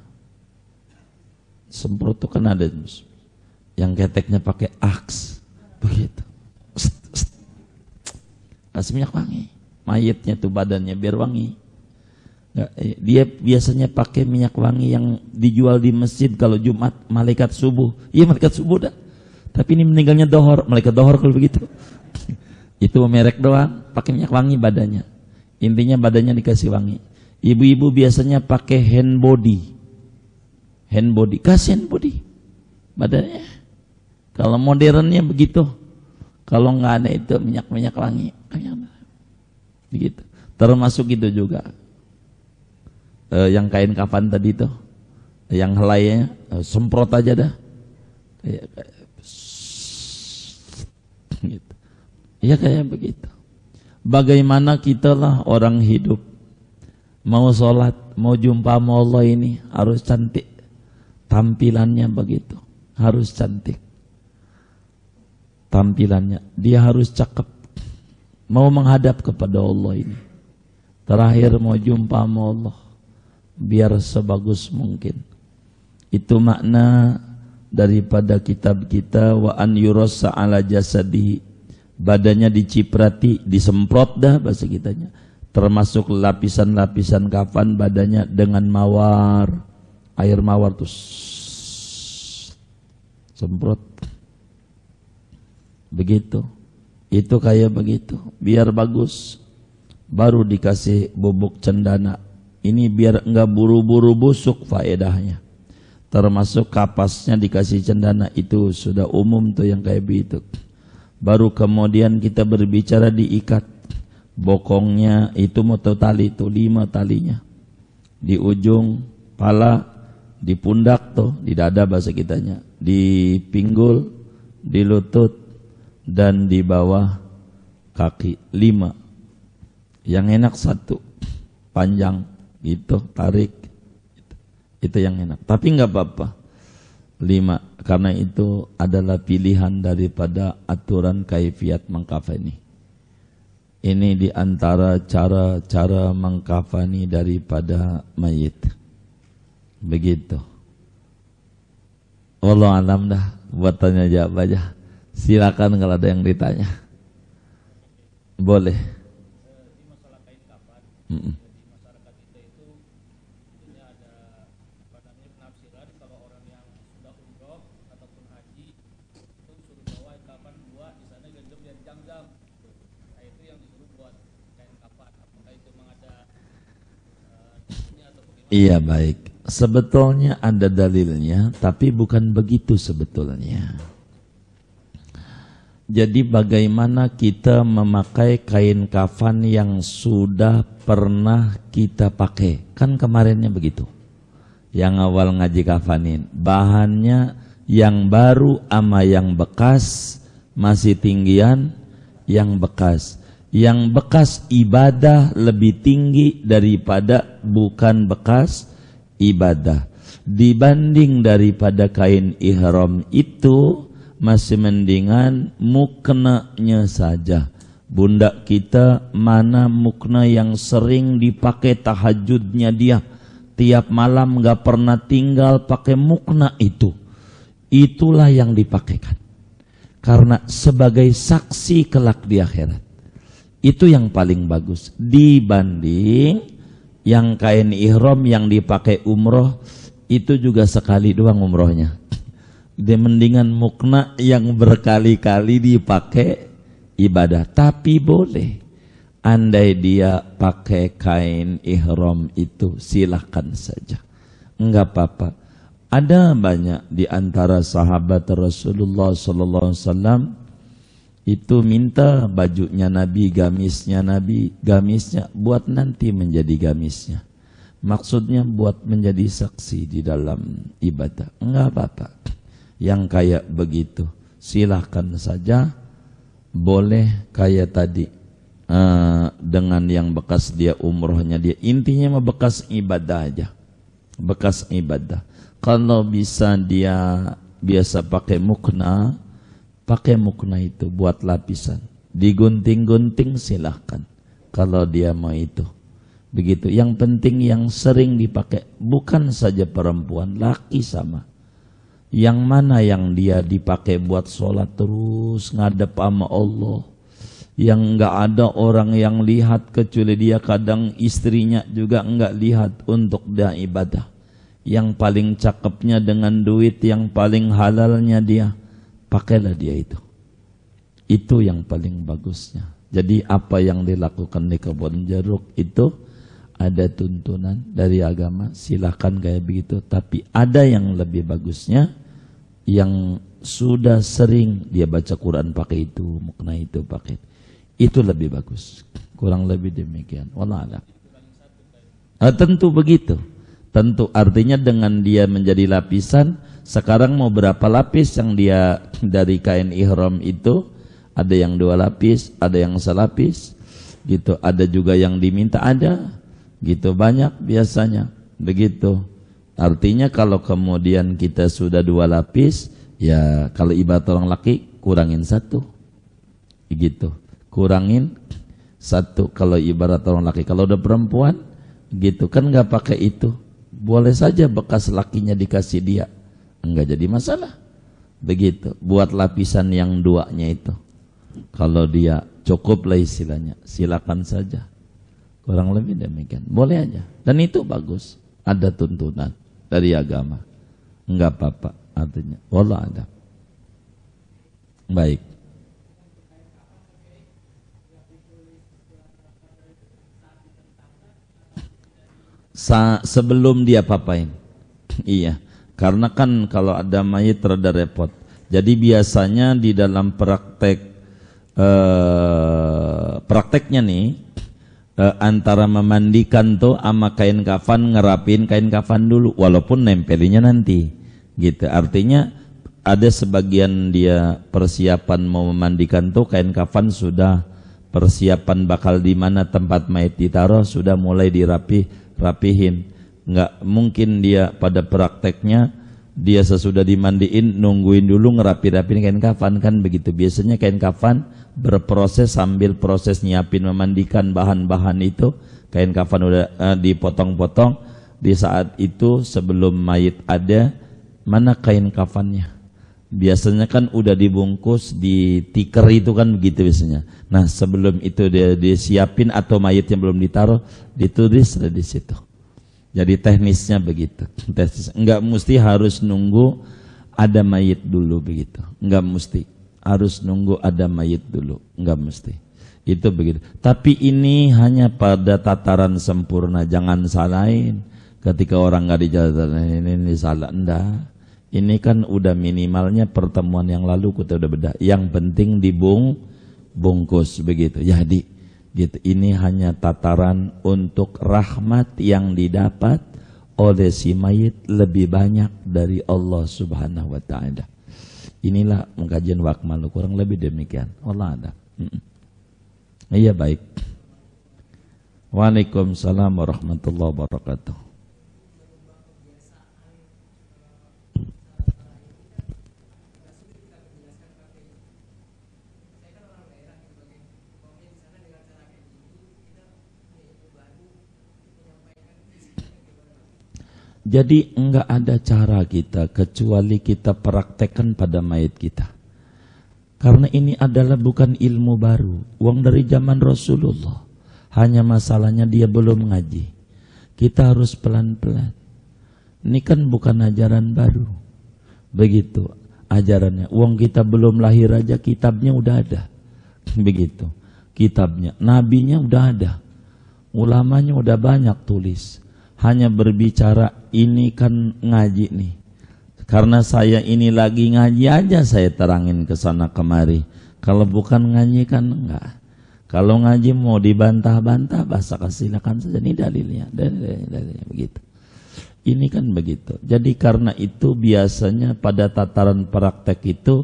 Semprot tuh kan ada yang keteknya pakai aks begitu. Kasih minyak wangi. Mayitnya tuh badannya biar wangi. Dia biasanya pakai minyak wangi yang dijual di masjid kalau Jumat, malaikat subuh. Iya, malaikat subuh dah. Tapi ini meninggalnya dohor, malaikat dohor kalau begitu. Itu merek doang, pakai minyak wangi badannya. Intinya badannya dikasih wangi. Ibu-ibu biasanya pakai hand body. Hand body, kasih hand body badannya. Kalau modernnya begitu. Kalau nggak ada itu minyak wangi, begitu. Termasuk itu juga. Yang kain kafan tadi tuh, yang helainya semprot aja dah, gitu. Ya kayak begitu. Bagaimana kita lah orang hidup, mau sholat, mau jumpa sama Allah ini harus cantik, tampilannya begitu, harus cantik, tampilannya dia harus cakep, mau menghadap kepada Allah ini, terakhir mau jumpa sama Allah. Biar sebagus mungkin. Itu makna daripada kitab kita, wa an yurassa ala jasadihi, badannya diciprati, disemprot dah bahasa kitanya, termasuk lapisan-lapisan kafan badannya dengan mawar, air mawar tuh semprot begitu. Itu kayak begitu, biar bagus. Baru dikasih bubuk cendana. Ini biar enggak buru-buru busuk faedahnya. Termasuk kapasnya dikasih cendana, itu sudah umum tuh yang kayak begitu. Baru kemudian kita berbicara diikat. Bokongnya itu mau tali tuh 5 talinya. Di ujung pala, di pundak tuh, di dada bahasa kitanya, di pinggul, di lutut, dan di bawah kaki 5. Yang enak 1 panjang. Gitu, tarik, itu yang enak. Tapi nggak apa-apa 5, karena itu adalah pilihan daripada aturan kaifiat mengkafani. Ini diantara cara-cara mengkafani daripada mayit. Begitu. Wallahu alam dah. Buat tanya jawab aja. Silakan kalau ada yang ditanya. Boleh. Iya baik. Sebetulnya ada dalilnya, tapi bukan begitu sebetulnya. Jadi bagaimana kita memakai kain kafan yang sudah pernah kita pakai? Kan kemarinnya begitu. Yang awal ngaji kafanin, bahannya Yang baru ama yang bekas masih tinggian yang bekas. Yang bekas ibadah lebih tinggi daripada bukan bekas ibadah. Dibanding daripada kain ihram itu masih mendingan muknanya saja. Bunda kita mana mukna yang sering dipakai tahajudnya dia. Tiap malam gak pernah tinggal pakai mukna itu. Itulah yang dipakaikan. Karena sebagai saksi kelak di akhirat. Itu yang paling bagus. Dibanding yang kain ihram yang dipakai umroh. Itu juga sekali doang umrohnya. Dia mendingan mukna yang berkali-kali dipakai ibadah. Tapi boleh. Andai dia pakai kain ihram itu silahkan saja. Enggak apa-apa. Ada banyak di antara sahabat Rasulullah SAW itu minta bajunya Nabi, gamisnya buat nanti menjadi gamisnya. Maksudnya buat menjadi saksi di dalam ibadah. Enggak apa-apa. Yang kayak begitu silahkan saja. Boleh kayak tadi dengan yang bekas dia umrohnya dia. Intinya mah bekas ibadah aja. Bekas ibadah. Kalau bisa dia biasa pakai mukna itu buat lapisan. Digunting-gunting silahkan. Kalau dia mau itu. Begitu. Yang penting yang sering dipakai. Bukan saja perempuan, laki sama. Yang mana yang dia dipakai buat sholat terus ngadep sama Allah. Yang enggak ada orang yang lihat kecuali dia, kadang istrinya juga enggak lihat untuk dia ibadah. Yang paling cakepnya dengan duit yang paling halalnya dia, pakailah dia itu. Itu yang paling bagusnya. Jadi apa yang dilakukan di kebun jeruk itu ada tuntunan dari agama, silahkan kayak begitu. Tapi ada yang lebih bagusnya, yang sudah sering dia baca Quran pakai itu, mukna itu pakai. Itu lebih bagus. Kurang lebih demikian. Wallah alam. Tentu begitu. Tentu artinya dengan dia menjadi lapisan. Sekarang mau berapa lapis yang dia dari kain ihram itu? Ada yang 2 lapis, ada yang selapis, gitu. Ada juga yang diminta, ada, gitu. Banyak biasanya, begitu. Artinya kalau kemudian kita sudah 2 lapis, ya kalau ibarat orang laki kurangin 1, gitu. Kurangin 1 kalau ibarat orang laki. Kalau udah perempuan, gitu kan nggak pakai itu. Boleh saja bekas lakinya dikasih dia, enggak jadi masalah. Begitu, buat lapisan yang 2-nya itu. Kalau dia cukup lah istilahnya, silakan saja. Kurang lebih demikian, boleh aja. Dan itu bagus, ada tuntunan dari agama. Enggak apa-apa artinya. Wallah ada. Baik. Sebelum dia papain. Iya, karena kan kalau ada mayit rada repot. Jadi biasanya di dalam prakteknya nih, antara memandikan tuh sama kain kafan, ngerapin kain kafan dulu, walaupun nempelinya nanti, gitu. Artinya ada sebagian dia persiapan mau memandikan tuh kain kafan sudah, persiapan bakal di mana tempat mayit ditaruh sudah mulai rapihin. Nggak mungkin dia pada prakteknya dia sesudah dimandiin nungguin dulu ngerapi-rapin kain kafan, kan begitu. Biasanya kain kafan berproses sambil proses nyiapin memandikan bahan-bahan itu, kain kafan udah dipotong-potong. Di saat itu sebelum mayit ada, mana kain kafannya? Biasanya kan udah dibungkus di tikar itu kan begitu biasanya. Nah sebelum itu dia disiapin atau mayitnya belum ditaruh, ditulis di situ. Jadi teknisnya begitu. Enggak mesti harus nunggu ada mayit dulu begitu. Enggak mesti harus nunggu ada mayit dulu. Enggak mesti. Itu begitu. Tapi ini hanya pada tataran sempurna. Jangan salahin. Ketika orang nggak dijalan ini salah, enggak. Ini kan udah minimalnya pertemuan yang lalu kita udah bedah. Yang penting dibungkus begitu. Jadi gitu. Ini hanya tataran untuk rahmat yang didapat oleh si mayit lebih banyak dari Allah Subhanahu wa taala. Inilah pengkajian Wakmal, kurang lebih demikian. Allah ada. Iya, baik. Waalaikumsalam warahmatullahi wabarakatuh. Jadi enggak ada cara kita kecuali kita praktekkan pada mayit kita. Karena ini adalah bukan ilmu baru, uang dari zaman Rasulullah. Hanya masalahnya dia belum ngaji. Kita harus pelan-pelan. Ini kan bukan ajaran baru. Begitu ajarannya. Uang kita belum lahir aja kitabnya udah ada. Begitu. Kitabnya, nabinya udah ada. Ulamanya udah banyak tulis. Hanya berbicara ini kan ngaji nih. Karena saya ini lagi ngaji aja saya terangin ke sana kemari. Kalau bukan ngaji kan enggak. Kalau ngaji mau dibantah-bantah bahasa silakan saja, ini dalilnya, dalilnya begitu. Ini kan begitu. Jadi karena itu biasanya pada tataran praktek itu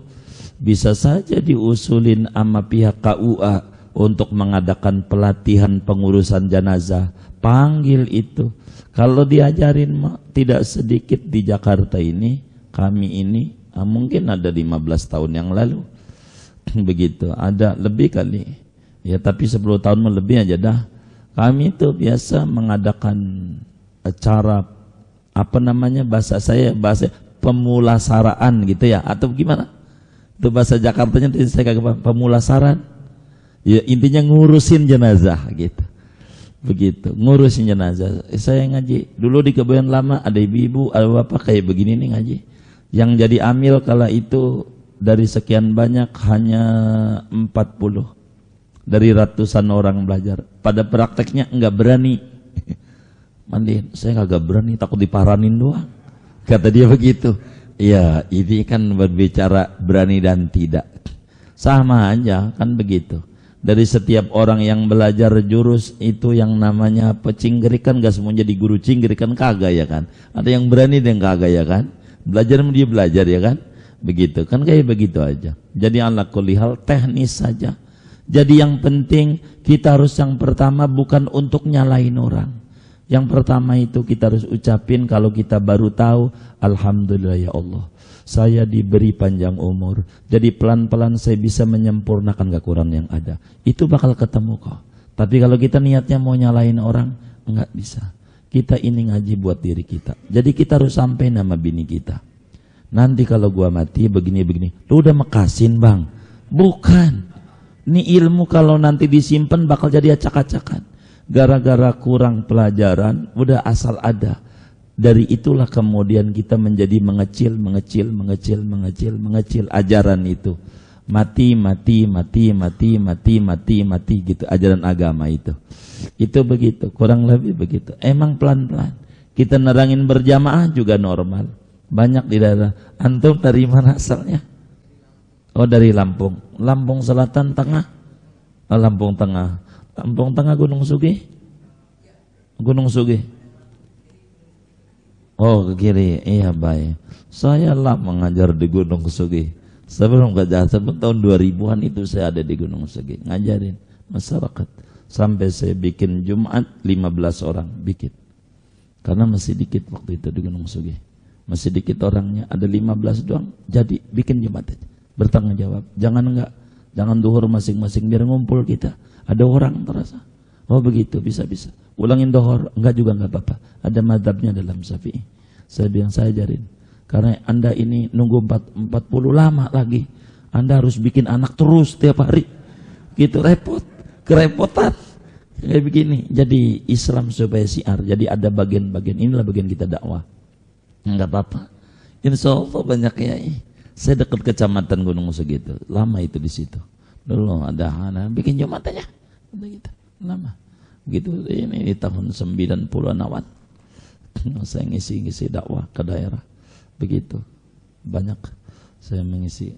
bisa saja diusulin sama pihak KUA untuk mengadakan pelatihan pengurusan jenazah. Panggil itu. Kalau diajarin tidak sedikit di Jakarta ini, kami ini mungkin ada 15 tahun yang lalu. Begitu, ada lebih kali. Ya tapi 10 tahun lebih aja dah. Kami itu biasa mengadakan acara apa namanya bahasa pemulasaraan gitu ya, atau gimana? Itu bahasa Jakartanya saya kagak paham. Pemulasaran. Ya intinya ngurusin jenazah gitu. Begitu, ngurusin jenazah. Saya ngaji dulu di Kebayoran Lama, ada ibu-ibu, ada bapak kayak begini nih ngaji. Yang jadi amil kala itu dari sekian banyak hanya 40 dari ratusan orang belajar. Pada prakteknya enggak berani. Mandiin, saya kagak berani, takut diparanin doang. Kata dia begitu. Iya, ini kan berbicara berani dan tidak. Sama aja kan begitu. Dari setiap orang yang belajar jurus itu yang namanya pecinggrik kan gak semua jadi guru cinggrik kan kagak ya kan. Ada yang berani dan kagak ya kan. Belajar dia belajar ya kan. Begitu kan kayak begitu aja. Jadi ala kulli hal teknis saja. Jadi yang penting kita harus yang pertama bukan untuk nyalain orang. Yang pertama itu kita harus ucapin kalau kita baru tahu alhamdulillah ya Allah. Saya diberi panjang umur, jadi pelan-pelan saya bisa menyempurnakan kekurangan yang ada. Itu bakal ketemu kok. Tapi kalau kita niatnya mau nyalain orang, enggak bisa. Kita ini ngaji buat diri kita. Jadi kita harus sampai nama bini kita. Nanti kalau gua mati begini-begini, lu udah mekasin bang? Bukan. Ini ilmu kalau nanti disimpan bakal jadi acak-acakan. Gara-gara kurang pelajaran, udah asal ada. Dari itulah kemudian kita menjadi mengecil ajaran itu. Mati gitu ajaran agama itu. Itu begitu, kurang lebih begitu. Emang pelan-pelan. Kita nerangin berjamaah juga normal. Banyak di daerah. Antum dari mana asalnya? Oh dari Lampung. Lampung Selatan Tengah. Oh, Lampung Tengah. Lampung Tengah Gunung Sugih. Gunung Sugih. Oh ke kiri, iya baik. Saya lah mengajar di Gunung Sugih. Sebelum tahun 2000-an itu saya ada di Gunung Sugih ngajarin masyarakat. Sampai saya bikin Jumat 15 orang bikin. Karena masih dikit waktu itu di Gunung Sugih. Masih dikit orangnya, ada 15 doang. Jadi bikin Jumat aja. Bertanggung jawab. Jangan duhur masing-masing biar ngumpul kita. Ada orang terasa. Oh begitu, bisa-bisa. Ulangin dohor, enggak juga enggak apa-apa. Ada madhabnya dalam Syafi'i. Saya bilang saya ajarin. Karena Anda ini nunggu 40 lama lagi. Anda harus bikin anak terus tiap hari. Gitu repot, kerepotan. Kayak begini. Jadi Islam supaya siar. Jadi ada bagian-bagian. Inilah bagian kita dakwah. Enggak apa-apa. Insya Allah banyak kiai. Saya dekat kecamatan Gunung segitu. Lama itu di situ. Dulu ada anak bikin Jumat aja. Gitu. Lama. Gitu ini di tahun 90-an awal. Saya ngisi dakwah ke daerah. Begitu. Banyak saya mengisi.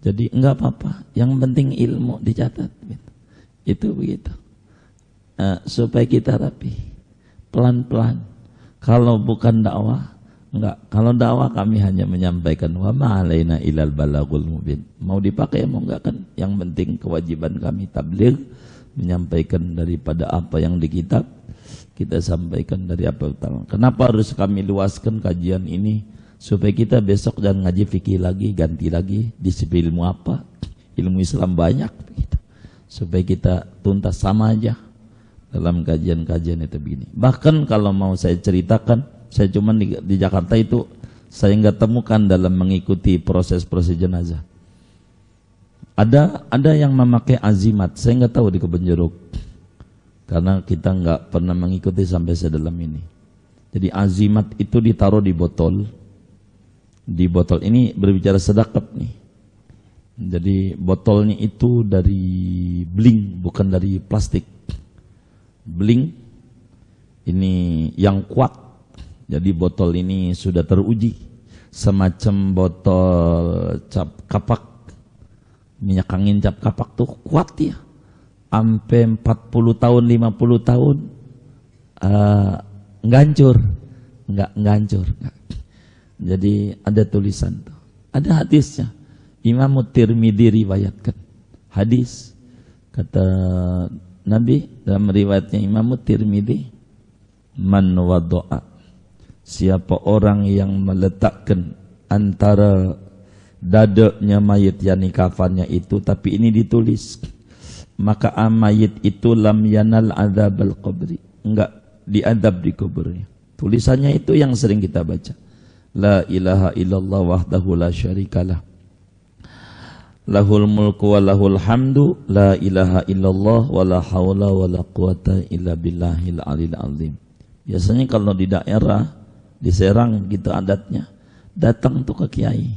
Jadi enggak apa-apa. Yang penting ilmu dicatat. Gitu. Itu begitu. Supaya kita rapi. Pelan-pelan. Kalau bukan dakwah, enggak. Kalau dakwah kami hanya menyampaikan wa ma alaina ilal balagul mubin. Mau dipakai mau enggak kan? Yang penting kewajiban kami tabligh, menyampaikan daripada apa yang di kitab, kita sampaikan dari apa utama. Kenapa harus kami luaskan kajian ini? Supaya kita besok jangan ngaji fikih lagi, ganti lagi, disiplin ilmu apa? Ilmu Islam banyak begitu. Supaya kita tuntas sama aja dalam kajian-kajian itu begini. Bahkan kalau mau saya ceritakan, saya cuma di Jakarta itu saya nggak temukan dalam mengikuti proses-proses jenazah. Ada yang memakai azimat, saya nggak tahu di Kebun Jeruk, karena kita nggak pernah mengikuti sampai sedalam ini. Jadi azimat itu ditaruh di botol. Di botol ini berbicara sedekap nih. Jadi botolnya itu dari bling, bukan dari plastik. Bling ini yang kuat. Jadi botol ini sudah teruji, semacam botol cap kapak, minyak angin cap kapak tuh kuat ya, sampai 40 tahun 50 tahun nggak hancur, nggak hancur. Jadi ada tulisan tuh, ada hadisnya. Imam Tirmidzi riwayatkan hadis, kata Nabi dalam riwayatnya Imam Tirmidzi, man wada'a, siapa orang yang meletakkan antara dadanya mayit yakni kafannya itu, tapi ini ditulis, maka mayit itu lam yanal adzabal qabri, enggak diadab di kuburnya. Tulisannya itu yang sering kita baca, la ilaha illallah wahdahu la syarikalah, lahul mulku wa lahul hamdu, la ilaha illallah wa la hawla wa la quwata illa billahil alil azim. Biasanya kalau di daerah, di Serang gitu adatnya, datang tuh ke kiai,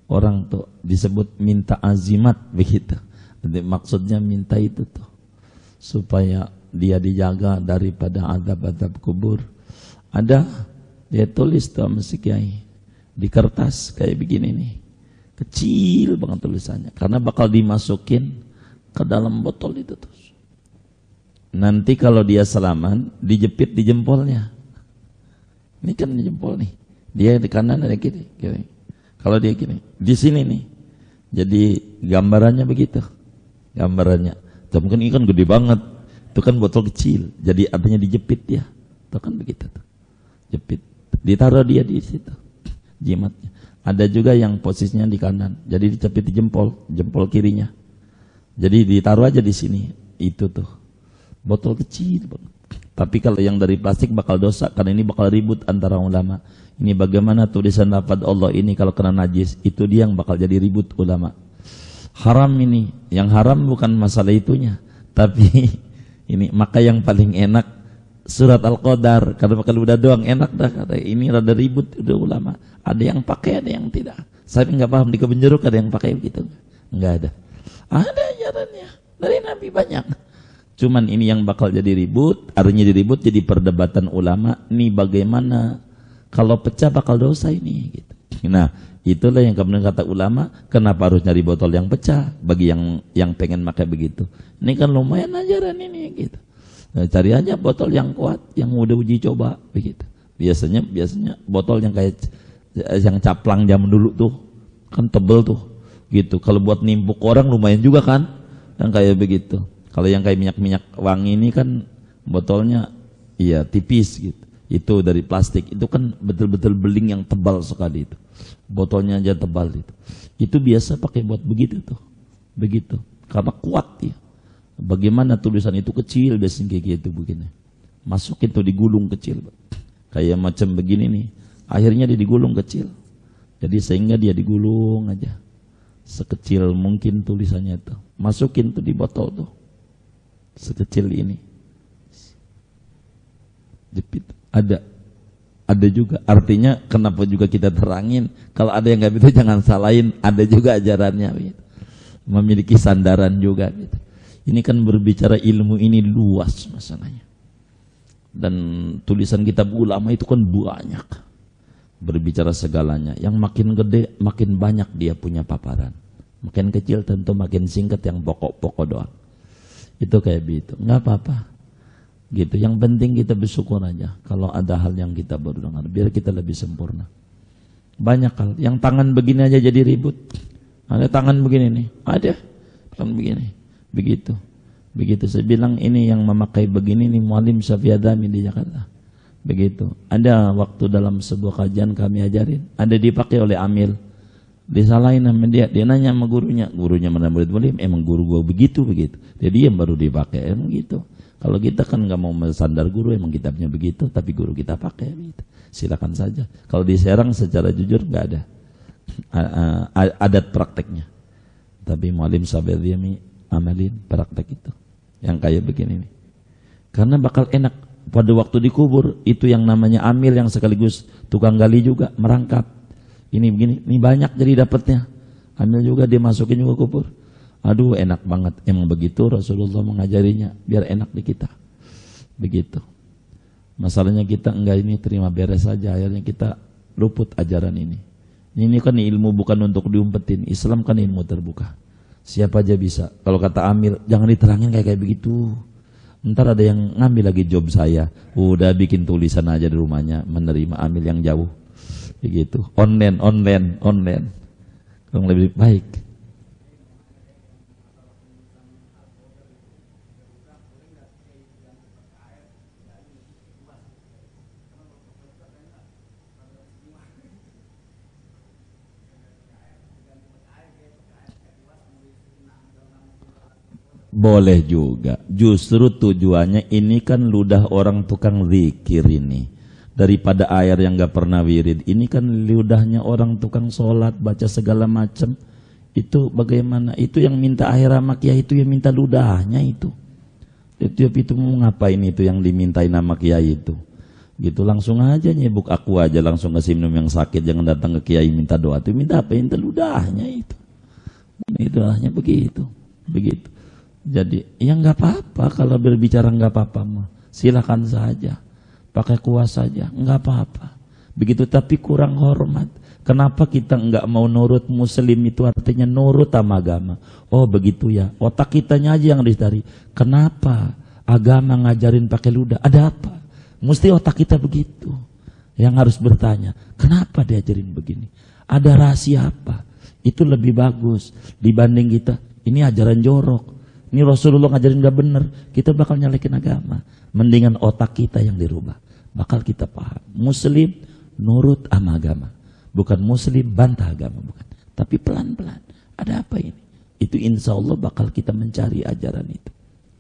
orang tuh disebut minta azimat begitu. Jadi maksudnya minta itu tuh, supaya dia dijaga daripada azab-azab kubur. Ada, dia tulis tuh sama si kiai, di kertas kayak begini nih. Kecil banget tulisannya, karena bakal dimasukin ke dalam botol itu terus. Nanti kalau dia salaman, dijepit di jempolnya. Ini kan di jempol nih, dia di kanan ada kiri. Kalau dia gini, di sini nih. Jadi gambarannya begitu, gambarannya. Tapi kan ini kan gede banget, itu kan botol kecil. Jadi artinya dijepit ya, itu kan begitu tuh. Jepit, ditaruh dia di situ, jimatnya. Ada juga yang posisinya di kanan, jadi dicepit di jempol kirinya. Jadi ditaruh aja di sini, itu tuh botol kecil banget. Tapi kalau yang dari plastik bakal dosa, karena ini bakal ribut antara ulama. Ini bagaimana tulisan lafaz Allah ini kalau kena najis, itu dia yang bakal jadi ribut ulama. Haram ini, yang haram bukan masalah itunya, tapi ini maka yang paling enak surat Al-Qadar, karena kalau udah doang enak dah. Kata ini rada ribut udah ulama. Ada yang pakai, ada yang tidak. Saya nggak paham di Kebun Jeruk ada yang pakai begitu? Nggak ada. Ada ajarannya dari Nabi banyak. Cuman ini yang bakal jadi ribut, artinya diribut jadi perdebatan ulama. Ini bagaimana kalau pecah bakal dosa ini? Gitu. Nah itulah yang kemudian kata ulama, kenapa harus nyari botol yang pecah bagi yang pengen pakai begitu? Ini kan lumayan ajaran ini gitu. Nah, cari aja botol yang kuat, yang udah uji coba begitu. Biasanya botol yang kayak yang caplang zaman dulu tuh kan tebel tuh gitu. Kalau buat nimbuk orang lumayan juga kan, yang kayak begitu. Kalau yang kayak minyak wangi ini kan botolnya iya tipis gitu. Itu dari plastik, itu kan betul-betul beling yang tebal sekali itu. Botolnya aja tebal itu. Itu biasa pakai buat begitu tuh, begitu. Karena kuat ya. Bagaimana tulisan itu kecil biasanya kayak gitu begini. Masukin tuh digulung kecil, kayak macam begini nih. Akhirnya dia digulung kecil. Jadi sehingga dia digulung aja sekecil mungkin tulisannya itu. Masukin tuh di botol tuh sekecil ini. Jepit. Ada juga. Artinya kenapa juga kita terangin, kalau ada yang nggak bisa jangan salahin. Ada juga ajarannya gitu. Memiliki sandaran juga gitu. Ini kan berbicara ilmu ini luas masalahnya. Dan tulisan kitab ulama itu kan banyak. Berbicara segalanya. Yang makin gede, makin banyak dia punya paparan. Makin kecil tentu makin singkat yang pokok-pokok doang. Itu kayak begitu. Nggak apa-apa. Gitu. Yang penting kita bersyukur aja kalau ada hal yang kita baru dengar, biar kita lebih sempurna. Banyak hal, yang tangan begini aja jadi ribut. Ada tangan begini nih, ada tangan begini. Begitu. Begitu saya bilang ini yang memakai begini nih Muallim Syafi'i Adami di Jakarta. Begitu. Ada waktu dalam sebuah kajian kami ajarin, ada dipakai oleh Amil. Disalahin sama dia nanya sama gurunya mana murid Muallim, emang guru gua begitu. Jadi yang baru dipakai emang gitu. Kalau kita kan nggak mau mensandar guru, emang kita punya begitu, tapi guru kita pakai gitu. Silakan saja. Kalau di Serang secara jujur nggak ada adat prakteknya. Tapi Muallim Syafi'i Adami amalin praktek itu yang kayak begini nih. Karena bakal enak pada waktu dikubur, itu yang namanya amil yang sekaligus tukang gali juga merangkap. Ini begini, ini banyak jadi dapatnya. Amil juga dia masukin juga kubur. Aduh enak banget. Emang begitu Rasulullah mengajarinya biar enak di kita. Begitu. Masalahnya kita enggak ini terima beres saja, akhirnya kita luput ajaran ini. Ini kan ilmu bukan untuk diumpetin. Islam kan ilmu terbuka. Siapa aja bisa. Kalau kata Amir, jangan diterangin kayak begitu. Ntar ada yang ngambil lagi job saya. Udah bikin tulisan aja di rumahnya, menerima Amir yang jauh. Begitu. Online. Yang lebih baik. Boleh juga. Justru tujuannya ini kan ludah orang tukang zikir ini. Daripada air yang gak pernah wirid. Ini kan ludahnya orang tukang sholat, baca segala macam. Itu bagaimana? Itu yang minta air sama kiai itu yang minta ludahnya itu. Tiap itu mau ngapain itu yang dimintain nama kiai itu. Gitu langsung aja nyebuk aku aja langsung kasih minum yang sakit. Jangan datang ke kiai minta doa. Itu minta apa? Minta ludahnya itu. Ludahnya begitu. Begitu. Jadi ya nggak apa-apa kalau berbicara nggak apa-apa mah silakan saja pakai kuas saja nggak apa-apa begitu, tapi kurang hormat. Kenapa kita nggak mau nurut? Muslim itu artinya nurut sama agama. Oh begitu ya, otak kitanya aja yang dicari. Kenapa agama ngajarin pakai ludah? Ada apa? Mesti otak kita begitu yang harus bertanya, kenapa diajarin begini? Ada rahasia apa? Itu lebih bagus dibanding kita ini ajaran jorok. Ini Rasulullah ngajarin gak bener, kita bakal nyalekin agama. Mendingan otak kita yang dirubah, bakal kita paham. Muslim nurut sama agama, bukan muslim bantah agama, bukan. Tapi pelan-pelan. Ada apa ini? Itu insya Allah bakal kita mencari ajaran itu,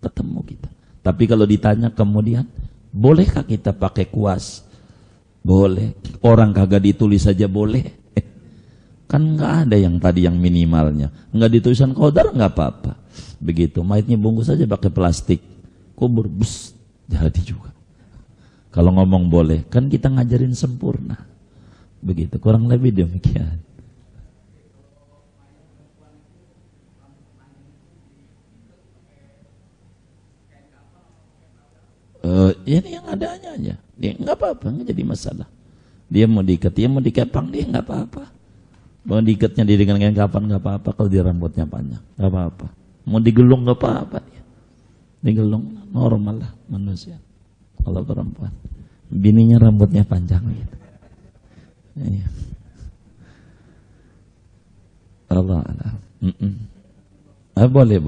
ketemu kita. Tapi kalau ditanya kemudian, bolehkah kita pakai kuas? Boleh. Orang kagak ditulis saja boleh. Kan nggak ada yang tadi yang minimalnya, nggak ditulisan qadar nggak apa-apa. Begitu, mayatnya bungkus saja pakai plastik, kubur, bus, jadi juga. Kalau ngomong boleh, kan kita ngajarin sempurna. Begitu, kurang lebih demikian. Ini yang adanya aja, dia nggak apa-apa, nggak jadi masalah. Dia mau diikat, dia mau dikepang, dia nggak apa-apa. Mau diikatnya dia dengan kapan nggak apa-apa, kalau dia rambutnya panjang, nggak apa-apa. Mau digelung nggak apa-apa dia. Digelung normal lah manusia. Kalau perempuan, bininya rambutnya panjang gitu. Iya. Allah. Boleh.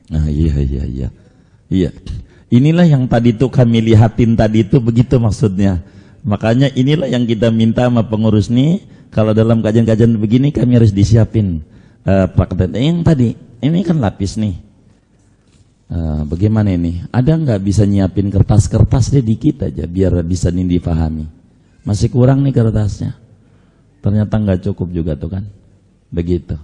Nah, iya. Inilah yang tadi tuh kami lihatin tadi itu begitu maksudnya. Makanya inilah yang kita minta sama pengurus nih. Kalau dalam kajian-kajian begini kami harus disiapin praktek. Yang tadi ini kan lapis nih. Bagaimana ini? Ada nggak bisa nyiapin kertas-kertas deh dikit aja biar bisa nih dipahami. Masih kurang nih kertasnya. Ternyata nggak cukup juga tuh kan. Begitu.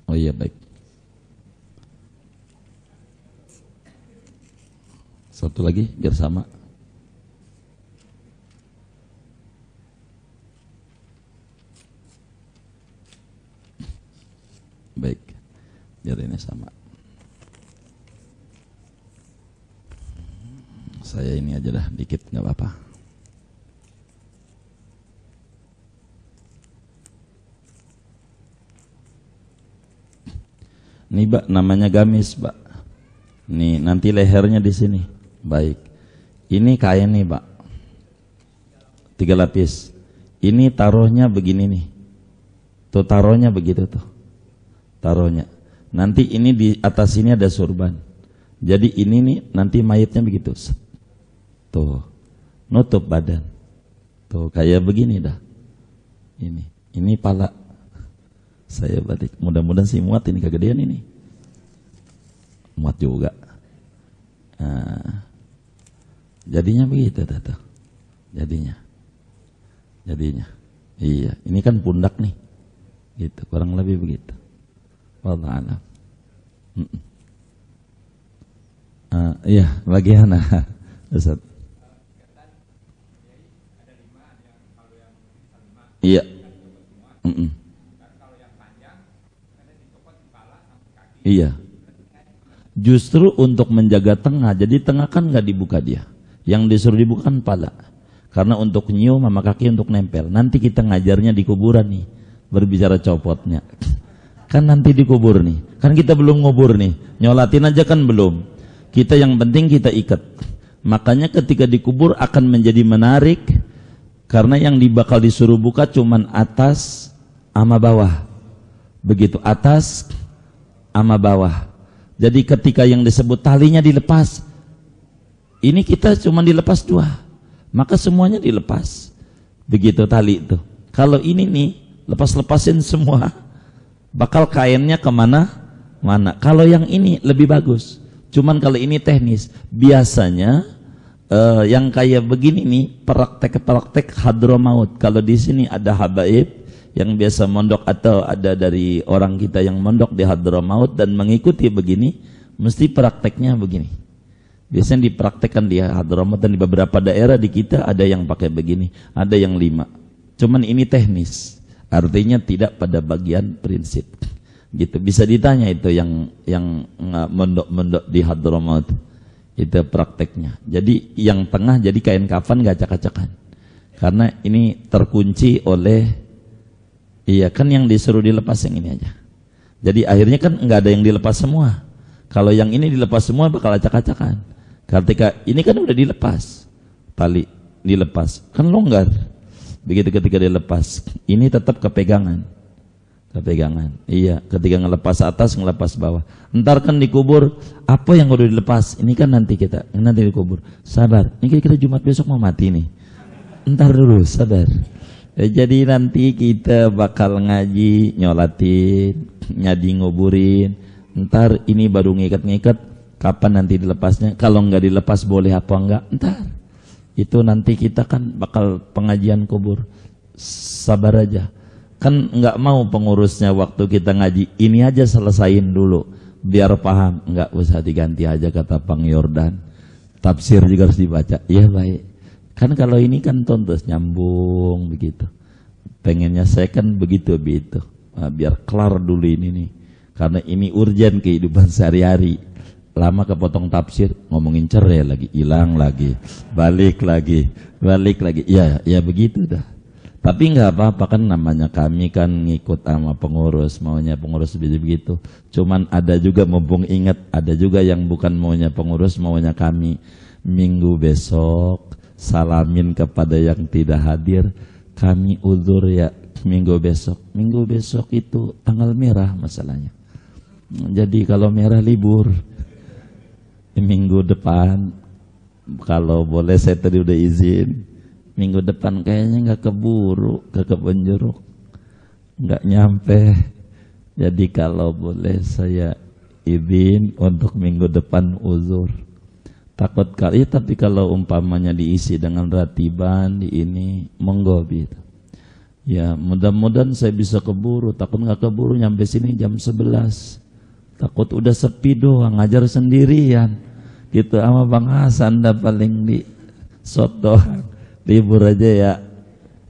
Oh iya baik. Satu lagi biar sama. sama. Saya ini aja dah dikit nggak apa-apa. Ini Pak namanya gamis Pak. Nih nanti lehernya di sini. Baik. Ini kain nih Pak. 3 lapis. Ini taruhnya begini nih. Tuh taruhnya begitu tuh. Taruhnya. Nanti ini di atas ini ada surban. Jadi ini nih nanti mayatnya begitu. Tuh. Nutup badan. Tuh kayak begini dah. Ini pala. Saya balik. Mudah-mudahan sih muat ini kegedean ini. Muat juga. Nah, jadinya begitu tuh. Jadinya. Iya, ini kan pundak nih. Gitu, kurang lebih begitu. Wallahu a'lam. Iya, bagian Ustaz. Iya. Iya. Justru untuk menjaga tengah, jadi tengah kan nggak dibuka dia. Yang disuruh dibuka kan pala. Karena untuk nyium sama kaki untuk nempel. Nanti kita ngajarnya di kuburan nih, berbicara copotnya. Kan nanti dikubur nih. Kan kita belum ngubur nih. Nyolatin aja kan belum. Kita yang penting kita ikat. Makanya ketika dikubur akan menjadi menarik karena yang bakal disuruh buka cuman atas sama bawah. Begitu, atas sama bawah. Jadi ketika yang disebut talinya dilepas, ini kita cuma dilepas 2, maka semuanya dilepas. Begitu tali itu. Kalau ini nih lepas-lepasin semua, bakal kainnya kemana? Mana? Kalau yang ini lebih bagus. Cuman kalau ini teknis, biasanya yang kayak begini nih praktek hadromaut. Kalau di sini ada habaib yang biasa mondok atau ada dari orang kita yang mondok di Hadramaut dan mengikuti begini, mesti prakteknya begini. Biasanya dipraktekkan di Hadramaut dan di beberapa daerah di kita ada yang pakai begini, ada yang 5. Cuman ini teknis, artinya tidak pada bagian prinsip. Gitu. Bisa ditanya itu yang mondok-mondok di Hadramaut. Itu prakteknya. Jadi yang tengah jadi kain kafan gak acak-acakan. Karena ini terkunci oleh iya kan yang disuruh dilepas yang ini aja. Jadi akhirnya kan nggak ada yang dilepas semua. Kalau yang ini dilepas semua bakal acak-acakan. Ketika ini kan udah dilepas, tali dilepas, kan longgar. Begitu ketika dilepas, ini tetap kepegangan. Iya, ketika ngelepas atas, ngelepas bawah. Ntar kan dikubur, apa yang udah dilepas? Ini kan nanti dikubur. Sabar, ini kita Jumat besok mau mati nih. Ntar dulu, sabar. Jadi nanti kita bakal ngaji, nyolatin, nyadi nguburin. Ntar ini baru ngikat-ngikat, kapan nanti dilepasnya? Kalau nggak dilepas boleh apa enggak? Ntar. Itu nanti kita kan bakal pengajian kubur. Sabar aja. Kan nggak mau pengurusnya waktu kita ngaji, ini aja selesain dulu. Biar paham. Nggak usah diganti aja kata Pang Yordan. Tafsir juga harus dibaca. Iya baik. Kan kalau ini kan tontos nyambung begitu. Pengennya saya kan begitu. Nah, biar kelar dulu ini nih. Karena ini urgen kehidupan sehari-hari. Lama kepotong tafsir, ngomongin cerai lagi, hilang lagi, balik lagi. Ya begitu dah. Tapi nggak apa-apa kan namanya kami kan ngikut sama pengurus, maunya pengurus begitu. Cuman ada juga mumpung ingat, ada juga yang bukan maunya pengurus, maunya kami. Minggu besok salamin kepada yang tidak hadir, kami uzur ya minggu besok. Minggu besok itu tanggal merah masalahnya. Jadi kalau merah libur. Minggu depan kalau boleh saya tadi udah izin. Minggu depan kayaknya nggak keburu ke kebun jeruk, nggak nyampe. Jadi kalau boleh saya izin untuk minggu depan uzur. Takut kali, tapi kalau umpamanya diisi dengan ratiban di ini, monggo gitu. Ya mudah-mudahan saya bisa keburu. Takut nggak keburu nyampe sini jam 11. Takut udah sepi doang, ngajar sendirian. Gitu sama Bang Hasan dah paling di sot doang. Libur aja ya.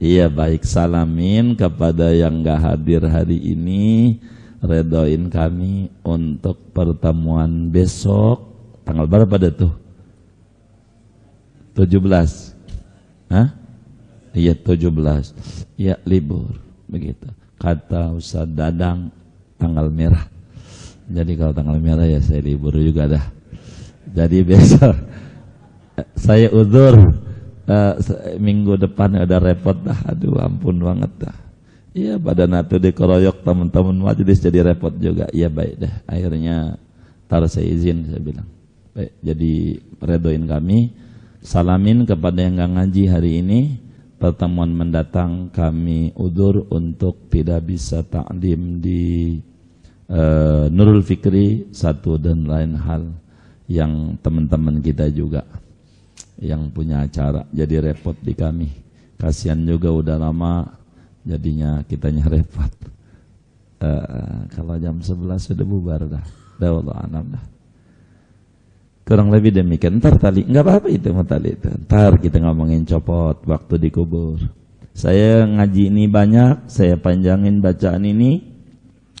Iya baik, salamin kepada yang nggak hadir hari ini. redoin kami untuk pertemuan besok. Tanggal berapa dah tuh? 17. Hah? Iya 17. Ya libur begitu. Kata Ustaz Dadang tanggal merah. Jadi kalau tanggal merah ya saya libur juga dah. Jadi besok saya uzur, minggu depan udah repot dah. Aduh ampun banget dah. Iya badan atuh dikeroyok teman-teman majelis jadi repot juga. Iya baik dah. Akhirnya tar saya izin saya bilang. Baik, jadi redoin kami. Salamin kepada yang gak ngaji hari ini. Pertemuan mendatang kami udzur untuk tidak bisa taklim di Nurul Fikri satu dan lain hal yang teman-teman kita juga yang punya acara jadi repot di kami. Kasihan juga udah lama jadinya kitanya repot. Kalau jam 11 sudah bubar dah. Wallahu a'lam dah. Kurang lebih demikian. Ntar tali, nggak apa-apa itu mau tali itu. Ntar kita ngomongin copot waktu dikubur. Saya ngaji ini banyak, saya panjangin bacaan ini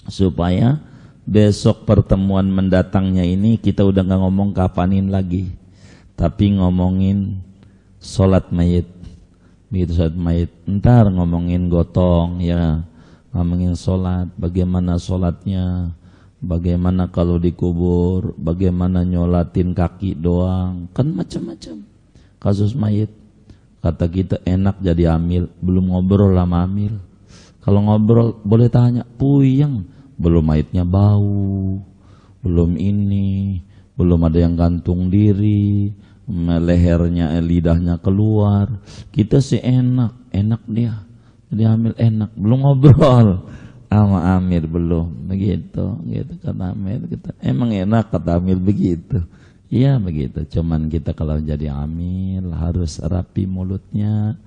supaya besok pertemuan mendatangnya ini kita udah nggak ngomong kapanin lagi, tapi ngomongin sholat mayit. Begitu sholat mayit. Ntar ngomongin gotong ya, ngomongin sholat, bagaimana sholatnya. Bagaimana kalau dikubur, bagaimana nyolatin kaki doang, kan macam-macam kasus mayit. Kata kita enak jadi amil, belum ngobrol sama amil. Kalau ngobrol boleh tanya, puyeng, belum mayitnya bau, belum ini, belum ada yang gantung diri, lehernya, lidahnya keluar. Kita sih enak dia, jadi amil enak, belum ngobrol. Sama Amir belum begitu, gitu kata Amir kita. Emang enak kata Amir begitu. Iya begitu. Cuman kita kalau jadi Amir harus rapi mulutnya,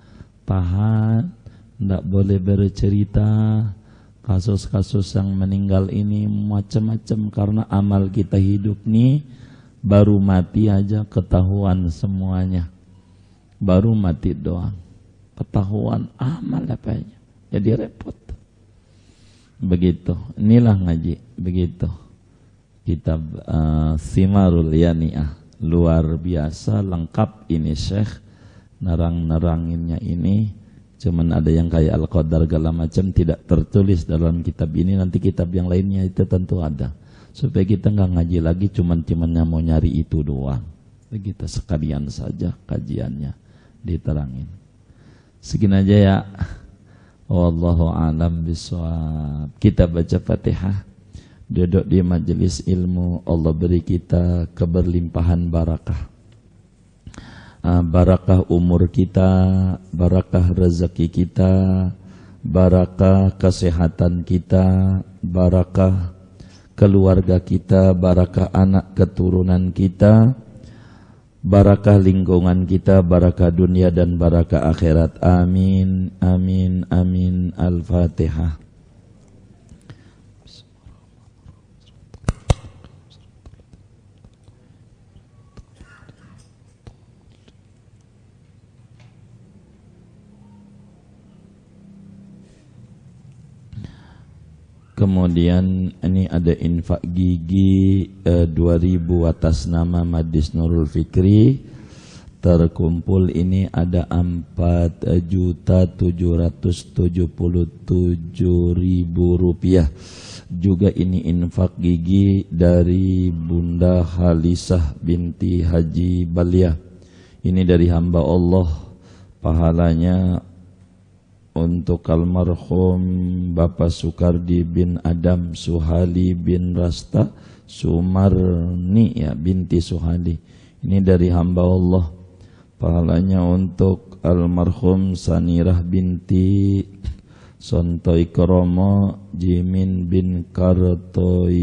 tahan, tidak boleh bercerita kasus-kasus yang meninggal ini macam-macam karena amal kita hidup nih baru mati aja ketahuan semuanya. Baru mati doang ketahuan amal apanya. Jadi repot. Begitu, inilah ngaji, begitu. Kitab Thimarul Yani'ah, luar biasa lengkap ini Syekh, nerang-neranginnya ini. Cuman ada yang kayak Al-Qadar segala macam tidak tertulis dalam kitab ini. Nanti kitab yang lainnya itu tentu ada. Supaya kita nggak ngaji lagi, cuman mau nyari itu doang. Begitu sekalian saja kajiannya diterangin. Segini aja ya. Wallahu a'lam bishawab. Kita baca Fatihah, duduk di majelis ilmu. Allah beri kita keberlimpahan barakah, barakah umur kita, barakah rezeki kita, barakah kesehatan kita, barakah keluarga kita, barakah anak keturunan kita, barakah lingkungan kita, barakah dunia dan barakah akhirat. Amin, amin, amin. Al-Fatihah. Kemudian ini ada infak gigi 2000 atas nama Majlis Nurul Fikri. Terkumpul ini ada 4.777.000 rupiah. Juga ini infak gigi dari Bunda Halisah binti Haji Balia. Ini dari hamba Allah, pahalanya untuk almarhum Bapak Sukardi bin Adam Suhali bin Rasta Sumarni ya binti Suhali. Ini dari hamba Allah, pahalanya untuk almarhum Sanirah binti Sontoi Kromo Jimin bin Kartoijoyo.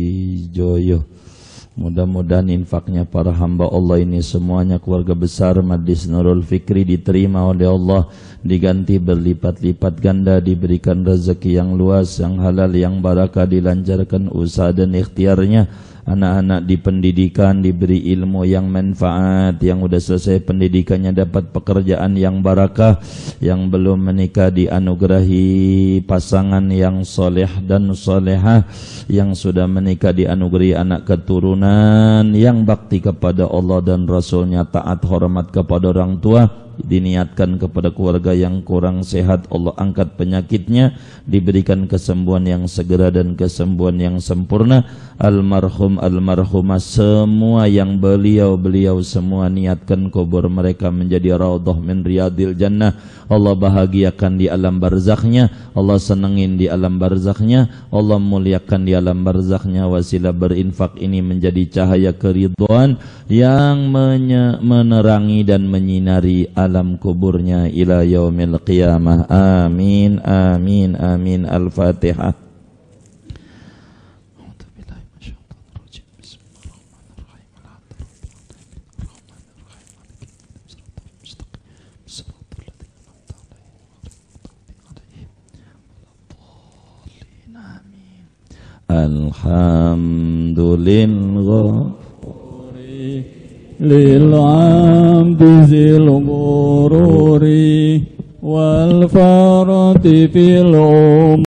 Mudah-mudahan infaknya para hamba Allah ini semuanya, keluarga besar Majlis Nurul Fikri, diterima oleh Allah, diganti berlipat-lipat ganda, diberikan rezeki yang luas, yang halal, yang barakah, dilancarkan usaha dan ikhtiarnya, anak-anak di pendidikan diberi ilmu yang manfaat, yang udah selesai pendidikannya dapat pekerjaan yang barakah, yang belum menikah dianugerahi pasangan yang soleh dan solehah, yang sudah menikah dianugerahi anak keturunan yang bakti kepada Allah dan Rasulnya, taat hormat kepada orang tua, diniatkan kepada keluarga yang kurang sehat, Allah angkat penyakitnya, diberikan kesembuhan yang segera dan kesembuhan yang sempurna. Almarhum almarhumah semua yang beliau semua niatkan kubur mereka menjadi raudhah min riyadil jannah. Allah bahagiakan di alam barzakhnya, Allah senengin di alam barzakhnya, Allah muliakan di alam barzakhnya. Wasilah berinfak ini menjadi cahaya keridhaan yang menerangi dan menyinari alam kuburnya ila yaumil qiyamah. Amin amin amin. Al-Fatihah. Alhamdulillah lil amdi zil ghururi wal farati fil